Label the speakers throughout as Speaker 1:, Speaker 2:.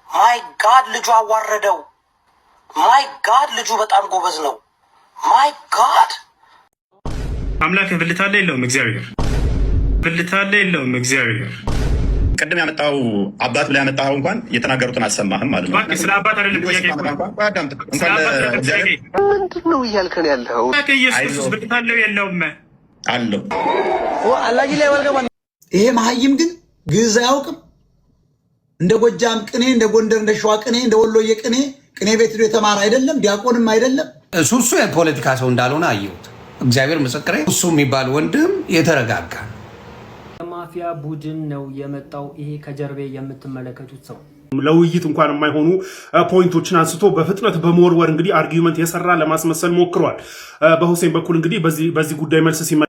Speaker 1: ማይ ጋድ ልጁ አዋረደው። ማይ ጋድ ልጁ በጣም ጎበዝ ነው። ማይ ጋድ
Speaker 2: አምላክ ብልት አለ የለውም? እግዚአብሔር ብልት አለ የለውም? እግዚአብሔር
Speaker 3: ቅድም ያመጣው አባት ብላ ያመጣው እንኳን የተናገሩትን አልሰማህም ማለት ነው።
Speaker 2: ስለ አባት አይደለም ጥያቄ
Speaker 1: ምንድን ነው እያልከን ያለው?
Speaker 2: ኢየሱስ ብልት አለው የለውም?
Speaker 3: አለው።
Speaker 4: ይሄ መሀይም ግን ግዕዝ አያውቅም። እንደ ጎጃም ቅኔ፣ እንደ ጎንደር፣ እንደ ሸዋ ቅኔ፣ እንደ ወሎዬ ቅኔ ቤት የተማረ አይደለም፣ ዲያቆንም አይደለም።
Speaker 5: እሱ የፖለቲካ ሰው እንዳልሆነ አየሁት። እግዚአብሔር ምስክሬ። እሱ የሚባል ወንድም የተረጋጋ
Speaker 6: የማፊያ ቡድን ነው የመጣው። ይሄ ከጀርቤ የምትመለከቱት ሰው
Speaker 2: ለውይይት እንኳን የማይሆኑ ፖይንቶችን አንስቶ በፍጥነት በመወርወር እንግዲህ አርጊውመንት የሰራ ለማስመሰል ሞክሯል። በሁሴን በኩል እንግዲህ በዚህ ጉዳይ መልስ ሲመ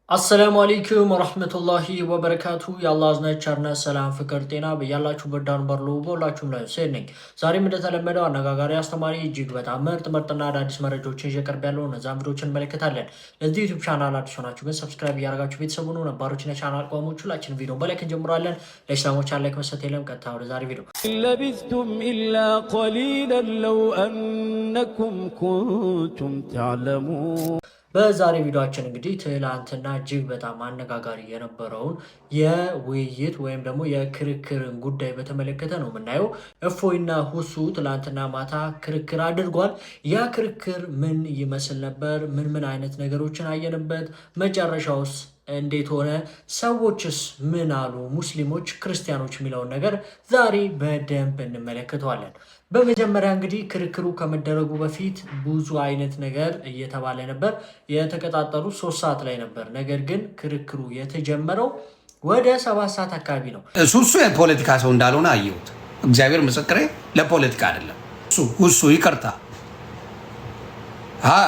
Speaker 6: አሰላሙ አለይኩም ወራህመቱላሂ ወበረካቱ። የአላህ አዝነት ቸርነት፣ ሰላም፣ ፍቅር፣ ጤና በያላችሁበት ዳር በርሎ በሁላችሁም ላይ ሁሴን ነኝ። ዛሬም እንደተለመደው አነጋጋሪ፣ አስተማሪ፣ እጅግ በጣም ምርጥና አዳዲስ መረጃዎችን ይዤ ቀርቤያለሁ። እነዛን ቪዲዮዎችን እንመለከታለን። ለዚህ ዩቲዩብ ቻናል አዲስ ሆናችሁ ግን ሰብስክራይብ እያደረጋችሁ ቤተሰብ ሁኑ። ነባሮችና ቻናል ቋሞች ሁላችን ቪዲዮ በላይክ እንጀምራለን። ለኢስላሞች ላይክ መስጠት የለም። ቀጥታ ወደ ዛሬ ቪዲዮ።
Speaker 7: ለቢስቱም ኢላ ቀሊላን ለው አነኩም ኩንቱም ተዕለሙን።
Speaker 6: በዛሬ ቪዲዮአችን እንግዲህ ትላንትና እጅግ በጣም አነጋጋሪ የነበረውን የውይይት ወይም ደግሞ የክርክርን ጉዳይ በተመለከተ ነው የምናየው። እፎይና ሁሱ ትላንትና ማታ ክርክር አድርጓል። ያ ክርክር ምን ይመስል ነበር? ምን አይነት ነገሮችን አየንበት? መጨረሻውስ እንዴት ሆነ? ሰዎችስ ምን አሉ? ሙስሊሞች፣ ክርስቲያኖች የሚለውን ነገር ዛሬ በደንብ እንመለከተዋለን። በመጀመሪያ እንግዲህ ክርክሩ ከመደረጉ በፊት ብዙ አይነት ነገር እየተባለ ነበር። የተቀጣጠሩ 3 ሰዓት ላይ ነበር። ነገር ግን ክርክሩ የተጀመረው ወደ 7 ሰዓት አካባቢ ነው።
Speaker 5: እሱ የፖለቲካ ሰው እንዳልሆነ አየሁት። እግዚአብሔር ምስክሬ። ለፖለቲካ አይደለም እሱ ይቅርታ፣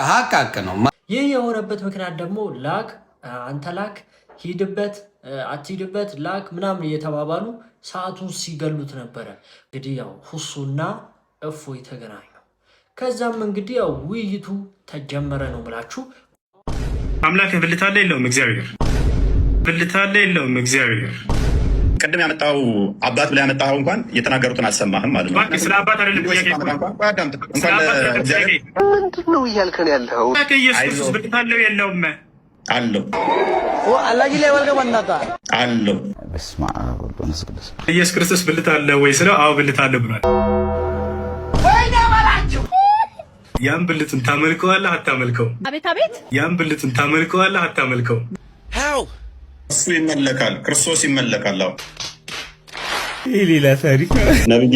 Speaker 5: ሀቅ ነው።
Speaker 6: ይህ የሆነበት ምክንያት ደግሞ አንተ ላክ፣ ሂድበት፣ አትሂድበት፣ ላክ ምናምን እየተባባሉ ሰዓቱን ሲገሉት ነበረ። እንግዲህ ያው ሁሱና እፎይ ተገናኙ። ከዛም እንግዲህ ያው ውይይቱ ተጀመረ ነው ብላችሁ።
Speaker 2: አምላክ ብልት አለ የለውም? እግዚአብሔር ብልት አለ የለውም? እግዚአብሔር
Speaker 3: ቅድም ያመጣው አባት ብላ ያመጣው እንኳን የተናገሩትን አልሰማህም ማለት ነው።
Speaker 2: ስለ አባት አይደለም ጥያቄ
Speaker 1: ምንድን ነው እያልከን ያለው?
Speaker 2: ኢየሱስ ብልት አለው የለውም?
Speaker 3: አለው። አለው።
Speaker 2: ኢየሱስ ክርስቶስ ብልት አለ ወይ ስለው አዎ ብልት አለ ብሏል። ያን ብልቱን ታመልከዋለህ አታመልከው?
Speaker 8: አቤት አቤት።
Speaker 2: ያን ብልቱን ታመልከዋለህ አታመልከው?
Speaker 3: እሱ ይመለካል፣ ክርስቶስ ይመለካል። አዎ
Speaker 2: ሌላ ታሪክ።
Speaker 3: ነብዬ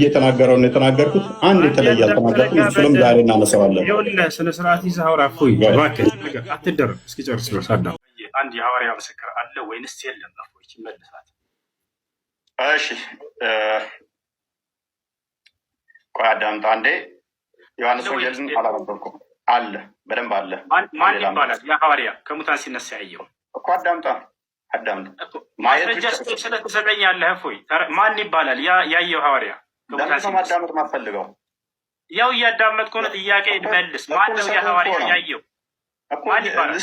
Speaker 3: የተናገረውን ነው የተናገርኩት። አንድ የተለየ አልተናገርኩም። እሱንም ዛሬ እናነሳዋለን።
Speaker 2: ይኸውልህ ስነ ስርዓት ይዘህ አውራ። እፎይ እባክህ አትደረግ። እስኪ ጨርስ ድረስ አዳም። አንድ የሐዋርያ ምስክር አለ ወይንስ የለም? እፎይ ይመልሳል።
Speaker 3: እሺ ቆይ አዳምጥ አንዴ። ዮሐንስ ወንጌልን አላነበብኩም። አለ፣ በደንብ አለ።
Speaker 2: ማን ይባላል? ያ ሐዋርያ ከሙታን ሲነሳ ያየው
Speaker 3: እኮ። አዳምጣ
Speaker 2: ማስረጃ ስለተሰጠኛለህ። እፎይ ማን ይባላል? ያየው ሐዋርያ
Speaker 3: ከሙታን ሲነሳ ማዳመጥ ማፈልገው
Speaker 2: ያው እያዳመጥኩ ነው። ጥያቄ መልስ። ማን ነው ያ ሐዋርያ ያየው? ማን ይባላል?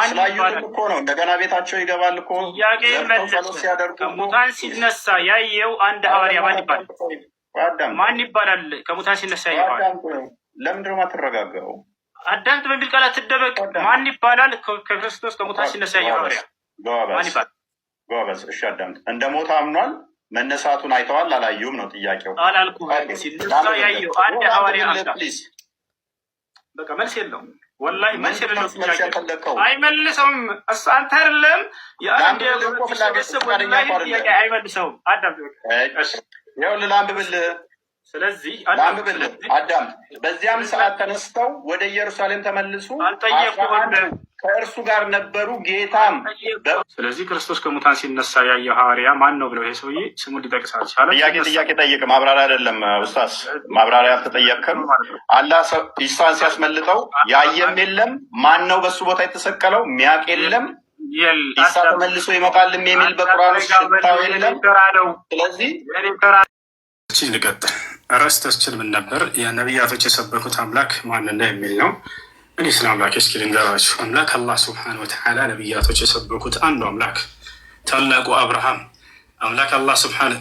Speaker 3: ስላዩትም እኮ ነው። እንደገና ቤታቸው ይገባል እኮ።
Speaker 2: ጥያቄ መልስ። ከሙታን ሲነሳ ያየው አንድ ሐዋርያ ማን ይባላል? ማን ይባላል? ከሙታን ሲነሳ ያየው
Speaker 3: ለምንድን ነው የማትረጋገው?
Speaker 2: አዳምጥ በሚል ቃል አትደበቅ። ማን ይባላል? ከክርስቶስ ከሙታን ሲነሳ ያየው ሐዋርያ ማን ይባላል?
Speaker 3: ጎበዝ። እሺ አዳምጥ። እንደ ሞት አምኗል። መነሳቱን አይተዋል አላዩም ነው ጥያቄው።
Speaker 2: አላልኩህም? ሲነሳ ያየው አንድ ሐዋርያ በቃ መልስ የለውም። ወላሂ መልስ የሌለው ጥያቄ አይመልሰውም። እሱ አንተ አይደለም የአንድ ቤተሰብ ወላሂ ጥያቄ አይመልሰውም። አዳምጥ።
Speaker 3: ይኸውልህ ላንብብልህ።
Speaker 2: ስለዚህ
Speaker 3: አዳም በዚያም ሰዓት ተነስተው ወደ ኢየሩሳሌም ተመልሱ፣ ከእርሱ ጋር ነበሩ። ጌታም
Speaker 2: ስለዚህ ክርስቶስ ከሙታን ሲነሳ ያየው ሐዋርያ ማን ነው ብለው ይሄ ሰውዬ ስሙን ሊጠቅስ አልቻለም።
Speaker 3: ጥያቄ ጠይቅ። ማብራሪያ አይደለም ኡስታዝ፣ ማብራሪያ አልተጠየቅም። አላህ ኢሳን ሲያስመልጠው ያየም የለም። ማን ነው በሱ ቦታ የተሰቀለው? ሚያቅ የለም። ኢሳ ተመልሶ ይመጣልም የሚል በቁርአን ውስጥ ሽታው የለም። ስለዚህ
Speaker 2: ልቀጥል። ርዕሳችን ምን ነበር? የነቢያቶች የሰበኩት አምላክ ማንና የሚል ነው። እኔ ስለ አምላክ እስኪ ልንገራችሁ። አምላክ አላህ ሱብሓነሁ ወተዓላ ነቢያቶች የሰበኩት አንዱ አምላክ ታላቁ አብርሃም አምላክ አላህ ሱብሓነሁ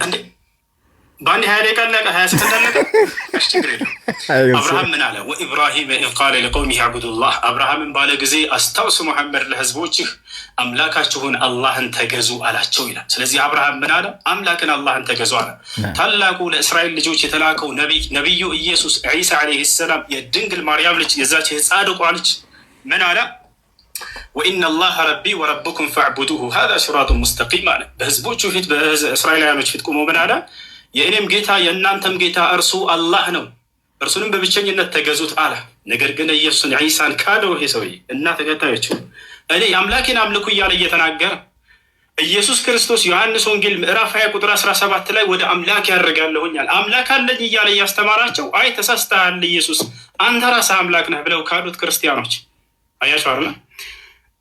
Speaker 2: በአንድ 20 ደቂቃ አለቀ፣ 20 ሰከንድ አለቀ። እሺ ችግር የለውም። አብርሃም ምን አለ? ወኢብራሂም ኢዝ ቃለ ለቀውሚሂ አዕቡዱላህ፣ አብርሃምን ባለ ጊዜ አስታውስ ሙሐመድ ለህዝቦችህ አምላካችሁን አላህን ተገዙ አላቸው ይላል። ስለዚህ አብርሃም ምን አለ? አምላክን አላህን ተገዙ አለ። ታላቁ ለእስራኤል ልጆች የተላከው ነቢዩ ኢየሱስ ዒሳ ዓለይሂ ሰላም የድንግል ማርያም ልጅ የዛች የጻድቋ ልጅ ምን አለ? ወኢነ አላህ ረቢ ወረብኩም ፈዕቡዱሁ ሃዛ ሲራጡን ሙስተቂም አለ። በህዝቦቹ ፊት በእስራኤላውያኖች ፊት ቆሞ ምን አለ? የእኔም ጌታ የእናንተም ጌታ እርሱ አላህ ነው፣ እርሱንም በብቸኝነት ተገዙት አለ። ነገር ግን ኢየሱስን ዒሳን ካደው ይሄ ሰውዬ እና ተከታዮቹ እኔ አምላኬን አምልኩ እያለ እየተናገረ ኢየሱስ ክርስቶስ ዮሐንስ ወንጌል ምዕራፍ 20 ቁጥር 17 ላይ ወደ አምላክ ያደርጋለሁኛል አምላክ አለኝ እያለ እያስተማራቸው አይ ተሳስተሃል ኢየሱስ አንተ ራስህ አምላክ ነህ ብለው ካዱት ክርስቲያኖች አያችሁ አይደል?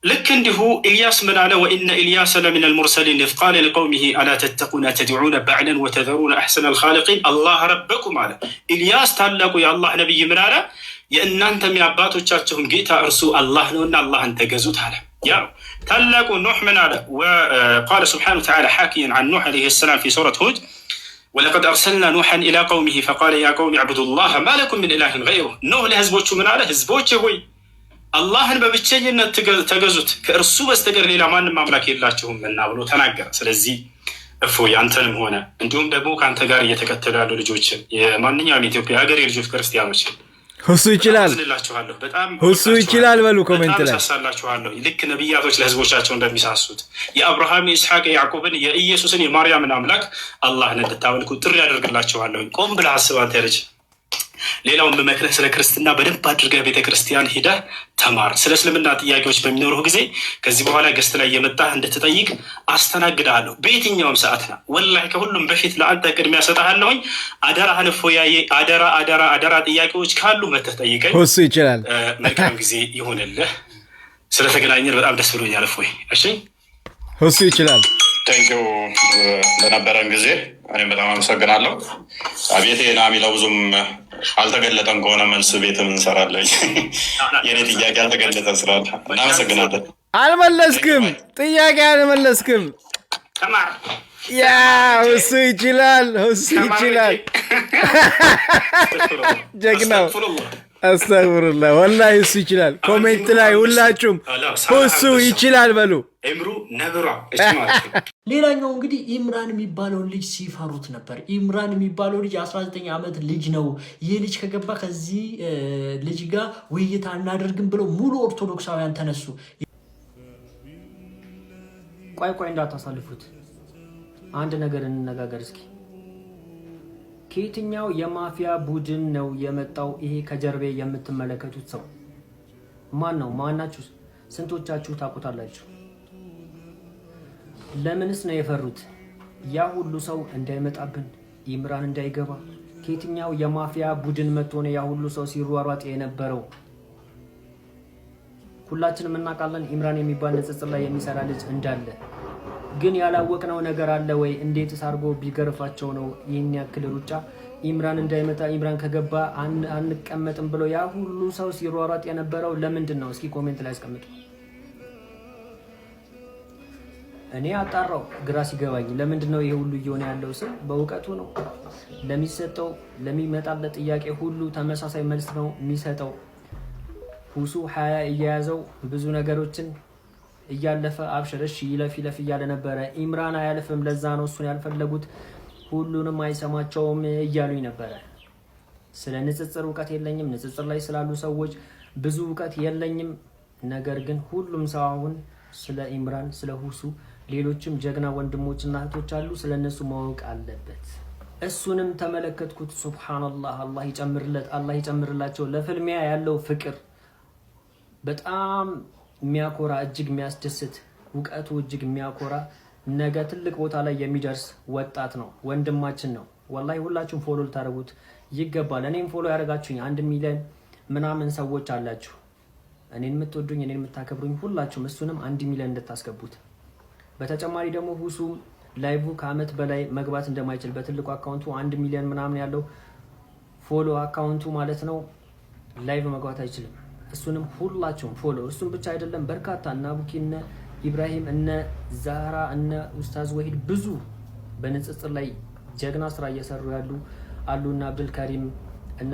Speaker 2: ልክ እንዲሁ ኢልያስ ምን አለ? ወኢነ ኢልያስ ለሚን አልሙርሰሊን ኢዝ ቃለ ሊቀውሚሂ አላ ተተቁነ ተድዑነ በዕለን ወተዘሩነ አሕሰነ አልኻሊቂን አላህ ረበኩም አለ። ኢልያስ ታላቁ የአላህ ነቢይ ምን አለ? የእናንተም የአባቶቻችሁን ጌታ እርሱ አላህ ነውና አላህን ተገዙት አለ። ያው ታላቁ ኑሕ ምን አለ? ወቃለ ስብሓነሁ ወተዓላ ሓኪየን ዐን ኑሕ ዓለይሂ ሰላም ፊ ሱረት ሁድ ወለቀድ አርሰልና ኑሐን ኢላ ቀውሚሂ ፈቃለ ያ ቀውሚ ዕቡዱላህ ማ ለኩም ሚን ኢላሂን ገይሩህ። ኑሕ ለህዝቦቹ ምን አለ? ህዝቦቼ ሆይ አላህን በብቸኝነት ተገዙት፣ ከእርሱ በስተቀር ሌላ ማንም አምላክ የላችሁም እና ብሎ ተናገረ። ስለዚህ እፎይ አንተንም ሆነ እንዲሁም ደግሞ ከአንተ ጋር እየተከተሉ ያሉ ልጆችን የማንኛውም ኢትዮጵያ ሀገሬ ልጆች ክርስቲያኖችን ሁሱ ይችላል ሁሱ ይችላል በሉ ኮሜንት ላይ ሳላችኋለሁ። ልክ ነቢያቶች ለህዝቦቻቸው እንደሚሳሱት የአብርሃም የኢስሐቅ የያዕቆብን የኢየሱስን የማርያምን አምላክ አላህን እንድታመልኩ ጥሪ ያደርግላችኋለሁ። ቆም ብለህ አስብ አንተ ልጅ። ሌላውን በመክረህ ስለ ክርስትና በደንብ አድርገህ ቤተክርስቲያን ሂደህ ተማር። ስለ እስልምና ጥያቄዎች በሚኖሩህ ጊዜ ከዚህ በኋላ ገስት ላይ የመጣህ እንድትጠይቅ አስተናግድሃለሁ በየትኛውም ሰዓት ና ወላሂ ከሁሉም በፊት ለአንተ ቅድሚያ ሰጥሃለሁኝ። አደራህን እፎያዬ፣ አደራ ጥያቄዎች ካሉ መተህ ጠይቀኝ። እሱ ይችላል። መልካም ጊዜ ይሆንልህ። ስለተገናኘን በጣም ደስ ብሎኛል እፎይ። እሺ እሱ ይችላል።
Speaker 3: ቴንኪው ለነበረን ጊዜ እኔም በጣም አመሰግናለሁ። አቤቴ ና የሚለው ብዙም አልተገለጠም ከሆነ መልስ ቤትም እንሰራለን። የኔ ጥያቄ አልተገለጠ ስላለ እናመሰግናለን።
Speaker 7: አልመለስክም፣ ጥያቄ አልመለስክም። ያ እሱ ይችላል፣ እሱ ይችላል። ጀግናው አስተግፍሩላህ። ወላሂ እሱ ይችላል። ኮሜንት ላይ ሁላችሁም እሱ ይችላል በሉ።
Speaker 6: ሌላኛው እንግዲህ ኢምራን የሚባለውን ልጅ ሲፈሩት ነበር። ኢምራን የሚባለው ልጅ 19 ዓመት ልጅ ነው። ይህ ልጅ ከገባ ከዚህ ልጅ ጋር ውይይት አናደርግም ብለው ሙሉ ኦርቶዶክሳውያን ተነሱ። ቆይ እንዳታሳልፉት፣ አንድ ነገር እንነጋገር እስኪ። ከየትኛው የማፊያ ቡድን ነው የመጣው ይሄ ከጀርቤ የምትመለከቱት ሰው ማን ነው? ማናችሁ? ስንቶቻችሁ ታውቁታላችሁ? ለምንስ ነው የፈሩት? ያ ሁሉ ሰው እንዳይመጣብን፣ ኢምራን እንዳይገባ። ከየትኛው የማፊያ ቡድን መጥቶ ነው ያ ሁሉ ሰው ሲሯሯጥ የነበረው? ሁላችንም እናውቃለን ኢምራን የሚባል ንጽጽር ላይ የሚሰራ ልጅ እንዳለ። ግን ያላወቅነው ነገር አለ ወይ? እንዴትስ አድርጎ ቢገርፋቸው ነው ይህን ያክል ሩጫ? ኢምራን እንዳይመጣ፣ ኢምራን ከገባ አንቀመጥም ብለው ያ ሁሉ ሰው ሲሯሯጥ የነበረው ለምንድን ነው? እስኪ ኮሜንት ላይ አስቀምጡ። እኔ አጣራው ግራ ሲገባኝ፣ ለምንድን ነው ይሄ ሁሉ እየሆነ ያለው? ሰው በእውቀቱ ነው ለሚሰጠው ለሚመጣለት ጥያቄ ሁሉ ተመሳሳይ መልስ ነው የሚሰጠው። ሁሱ ሀያ እየያዘው ብዙ ነገሮችን እያለፈ አብሽረሽ ይለፍ እያለ ነበረ። ኢምራን አያልፍም፣ ለዛ ነው እሱን ያልፈለጉት፣ ሁሉንም አይሰማቸውም እያሉኝ ነበረ። ስለ ንጽጽር እውቀት የለኝም፣ ንጽጽር ላይ ስላሉ ሰዎች ብዙ እውቀት የለኝም። ነገር ግን ሁሉም ሰው አሁን ስለ ኢምራን፣ ስለ ሁሱ፣ ሌሎችም ጀግና ወንድሞችና እህቶች አሉ፣ ስለ እነሱ ማወቅ አለበት። እሱንም ተመለከትኩት። ሱብሃንአላህ፣ አላህ ይጨምርላቸው። ለፍልሚያ ያለው ፍቅር በጣም የሚያኮራ፣ እጅግ የሚያስደስት፣ እውቀቱ እጅግ የሚያኮራ፣ ነገ ትልቅ ቦታ ላይ የሚደርስ ወጣት ነው፣ ወንድማችን ነው። ወላሂ ሁላችሁም ፎሎ ልታደርጉት ይገባል። እኔም ፎሎ ያደረጋችሁኝ 1 ሚሊዮን ምናምን ሰዎች አላችሁ። እኔን የምትወዱኝ፣ እኔን የምታከብሩኝ ሁላችሁም እሱንም 1 ሚሊዮን እንድታስገቡት። በተጨማሪ ደግሞ ሁሱ ላይቭ ከአመት በላይ መግባት እንደማይችል በትልቁ አካውንቱ 1 ሚሊዮን ምናምን ያለው ፎሎ አካውንቱ ማለት ነው ላይቭ መግባት አይችልም። እሱንም ሁላችሁም ፎሎ። እሱም ብቻ አይደለም፣ በርካታ እነ አቡኪ፣ እነ ኢብራሂም፣ እነ ዛህራ፣ እነ ኡስታዝ ወሂድ ብዙ በንጽጽር ላይ
Speaker 8: ጀግና ስራ እየሰሩ ያሉ አሉና ብልከሪም እነ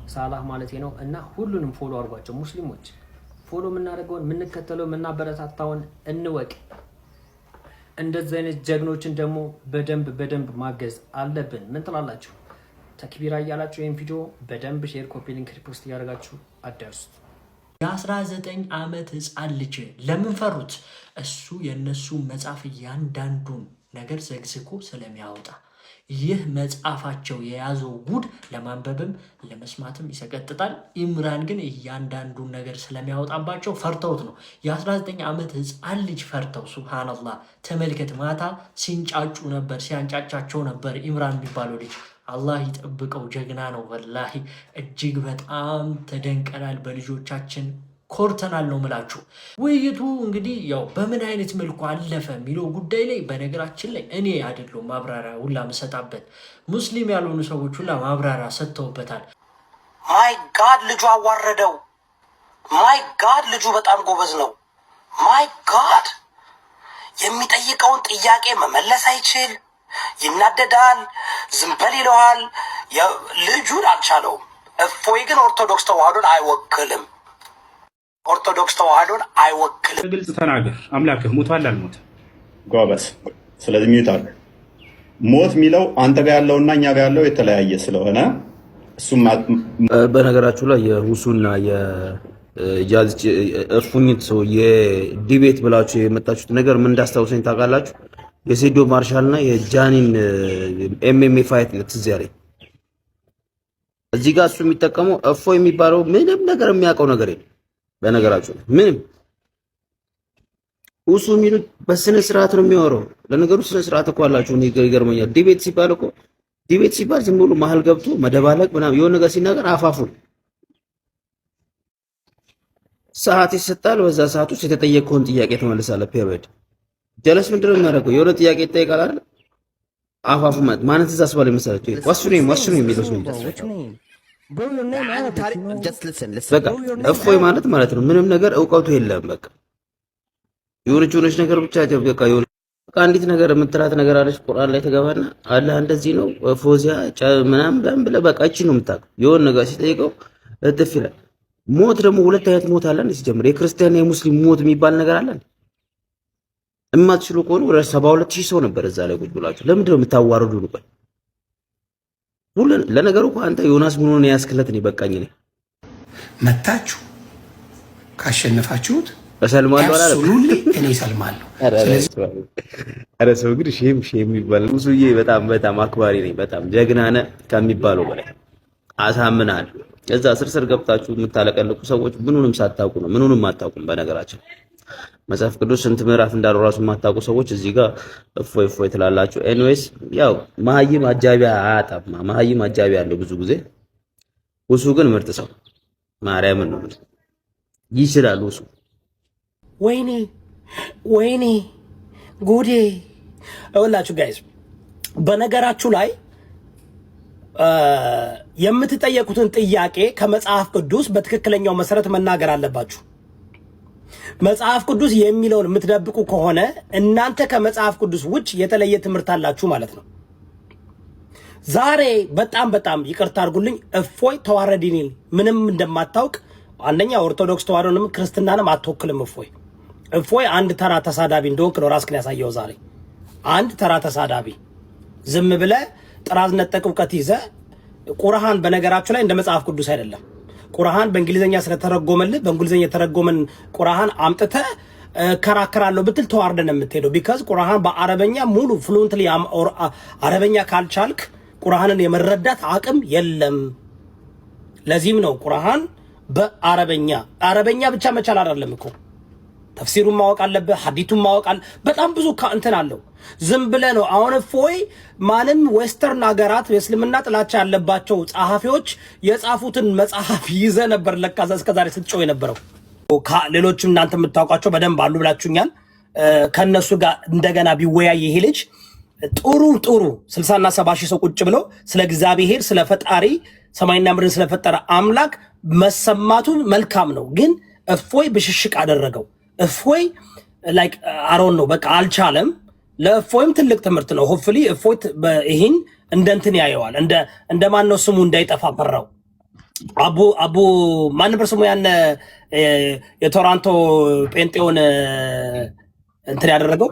Speaker 8: ሳላህ ማለት ነው እና ሁሉንም ፎሎ አድርጓቸው። ሙስሊሞች ፎሎ የምናደርገውን የምንከተለው የምናበረታታውን እንወቅ። እንደዚህ አይነት ጀግኖችን ደግሞ በደንብ ማገዝ አለብን። ምን ትላላችሁ? ተክቢራ እያላችሁ ይህን ቪዲዮ በደንብ ሼር፣ ኮፒ ሊንክ፣ ሪፖስት እያደረጋችሁ አዳርሱት።
Speaker 6: የ19 ዓመት ህፃን ልጅ ለምን ፈሩት? እሱ የነሱ መጽሐፍ እያንዳንዱን ነገር ዘግዝኮ ስለሚያወጣ ይህ መጽሐፋቸው የያዘው ጉድ ለማንበብም ለመስማትም ይሰቀጥጣል። ኢምራን ግን እያንዳንዱን ነገር ስለሚያወጣባቸው ፈርተውት ነው። የ19 ዓመት ህፃን ልጅ ፈርተው ሱብሃንአላህ። ተመልከት፣ ማታ ሲንጫጩ ነበር፣ ሲያንጫጫቸው ነበር ኢምራን የሚባለው ልጅ። አላህ ይጠብቀው፣ ጀግና ነው። ወላሂ እጅግ በጣም ተደንቀናል፣ በልጆቻችን ኮርተናል ነው ምላችሁ። ውይይቱ እንግዲህ ያው በምን አይነት መልኩ አለፈ የሚለው ጉዳይ ላይ በነገራችን ላይ እኔ አይደለሁም ማብራሪያ ሁላ መሰጣበት፣ ሙስሊም ያልሆኑ ሰዎች ሁላ ማብራሪያ ሰጥተውበታል።
Speaker 1: ማይ ጋድ ልጁ አዋረደው። ማይ ጋድ ልጁ በጣም ጎበዝ ነው። ማይ ጋድ የሚጠይቀውን ጥያቄ መመለስ አይችል፣ ይናደዳል፣ ዝም በል ይለዋል። ልጁን አልቻለውም። እፎይ ግን ኦርቶዶክስ ተዋህዶን አይወክልም። ኦርቶዶክስ ተዋህዶን አይወክልም።
Speaker 2: በግልጽ ተናገር። አምላክህ ሞቷል አልሞተም?
Speaker 3: ጎበዝ። ስለዚህ ሚዩት አለ። ሞት የሚለው አንተ ጋር ያለውና እኛ ጋር ያለው የተለያየ ስለሆነ እሱም
Speaker 9: በነገራችሁ ላይ የሁሱና እፉኝት ሰው የዲቤት ብላችሁ የመጣችሁት ነገር ምን እንዳስታውሰኝ ታውቃላችሁ? የሴዶ ማርሻልና የጃኒን ኤምኤምኤ ፋይት ነው ትዝ ያለኝ። እዚህ ጋር እሱ የሚጠቀመው እፎ የሚባለው ምንም ነገር የሚያውቀው ነገር የለም። በነገራችሁ ምንም ሁሱ የሚሉት በስነ ስርዓት ነው የሚያወራው። ለነገሩ ስነ ስርዓት እኮ አላችሁ። እኔ ይገርመኛል። ዲቤት ሲባል ዝም ብሎ መሀል ገብቶ መደባለቅ ምናምን የሆነ ነገር ሲናገር አፋፉን ሰዓት ይሰጣል። በዛ ሰዓት ውስጥ የተጠየቀውን ጥያቄ ትመልሳለህ። ፔሪድ ጀለስ ምንድን ነው የሚያደርገው? የሆነ ጥያቄ ይጠይቃል አይደል? አፋፉ ማለት እዛ አስባለ መሰላችሁ። ወስኑ የሚለው ሰው በቃ እፎይ ማለት ነው። ምንም ነገር እውቀቱ የለም። በቃ የሆነች ነገር ብቻ በቃ አንዲት ነገር የምትላት ነገር አለች። ቁርአን ላይ ተገባና አላህ እንደዚህ ነው ፎዚያ ምናምን ብለህ በቃ እቺ ነው የምታውቀው። የሆነ ነገር ሲጠይቀው እጥፍ ይላል። ሞት ደግሞ ሁለት አይነት ሞት አለ። ሲጀምር የክርስቲያንና የሙስሊም ሞት የሚባል ነገር አለ። እማትችሉ ከሆነ ወደ 72000 ሰው ነበር እዛ ላይ ቁጭ ብላችሁ ለምንድን ነው የምታዋርዱ? ነው ሁሉን ለነገሩ እኮ አንተ ዮናስ ምን ሆነ ያስክለት ነው በቃኝ ነው
Speaker 5: መታችሁ ካሸነፋችሁት
Speaker 9: እሰልማለሁ አላለም።
Speaker 5: እኔ እሰልማለሁ።
Speaker 9: ኧረ ሰው ግን ሼም ይባላል። ሙሱዬ በጣም አክባሪ ነኝ። በጣም ጀግና ነህ ከሚባለው በላይ አሳምናል። እዛ ስር ገብታችሁ የምታለቀልቁ ሰዎች ምኑንም ሳታውቁ ነው። ምኑንም አታውቁም። በነገራችን መጽሐፍ ቅዱስ ስንት ምዕራፍ እንዳለው ራሱ የማታውቁ ሰዎች እዚህ ጋር እፎይ ትላላችሁ። ኤኒዌይስ ያው መሀይም አጃቢ አያጣም። መሀይም አጃቢ አለው ብዙ ጊዜ። ሁሱ ግን ምርጥ ሰው ማርያምን ነው ይችላል። ሁሱ
Speaker 1: ወይኔ ጉዴ እውላችሁ ጋይስ፣ በነገራችሁ ላይ የምትጠየቁትን ጥያቄ ከመጽሐፍ ቅዱስ በትክክለኛው መሰረት መናገር አለባችሁ። መጽሐፍ ቅዱስ የሚለውን የምትደብቁ ከሆነ እናንተ ከመጽሐፍ ቅዱስ ውጭ የተለየ ትምህርት አላችሁ ማለት ነው። ዛሬ በጣም ይቅርታ አድርጉልኝ፣ እፎይ ተዋረዲኒ ምንም እንደማታውቅ አንደኛ ኦርቶዶክስ ተዋህዶንም ክርስትናንም አትወክልም። እፎይ አንድ ተራ ተሳዳቢ እንደሆንክ ነው ራስህን ያሳየው። ዛሬ አንድ ተራ ተሳዳቢ ዝም ብለህ ጥራዝ ነጠቅ እውቀት ይዘህ ቁርአን በነገራችሁ ላይ እንደ መጽሐፍ ቅዱስ አይደለም። ቁርአን በእንግሊዘኛ ስለተረጎመልህ በእንግሊዘኛ የተረጎመን ቁርአን አምጥተህ ከራከራለሁ ብትል ተዋርደን የምትሄደው። ቢካዝ ቁርአን በአረበኛ ሙሉ ፍሉንትሊ አረበኛ ካልቻልክ ቁርአንን የመረዳት አቅም የለም። ለዚህም ነው ቁርአን በአረበኛ ብቻ መቻል አይደለም እኮ ተፍሲሩን ማወቅ አለብህ፣ ሐዲቱን ማወቅ አለ። በጣም ብዙ እንትን አለው። ዝም ብለህ ነው አሁን እፎይ ማንም ዌስተርን ሀገራት የእስልምና ጥላቻ ያለባቸው ጸሐፊዎች የጻፉትን መጽሐፍ ይዘ ነበር ለካ እስከዛሬ ስትጮህ የነበረው። ሌሎችም እናንተ የምታውቋቸው በደንብ አሉ ብላችሁኛል። ከነሱ ጋር እንደገና ቢወያይ ይሄ ልጅ ጥሩ 60 እና 70 ሺህ ሰው ቁጭ ብለው ስለ እግዚአብሔር ስለ ፈጣሪ ሰማይና ምድርን ስለፈጠረ አምላክ መሰማቱ መልካም ነው። ግን እፎይ ብሽሽቅ አደረገው። እፎይ ላይክ አሮን ነው በቃ አልቻለም። ለእፎይም ትልቅ ትምህርት ነው። ሆፍሊ እፎይ ይህን እንደ እንትን ያየዋል። እንደ ማን ነው ስሙ እንዳይጠፋ ፈራው። አቡ ማን ነበር ስሙ? ያን የቶሮንቶ ጴንጤውን እንትን ያደረገው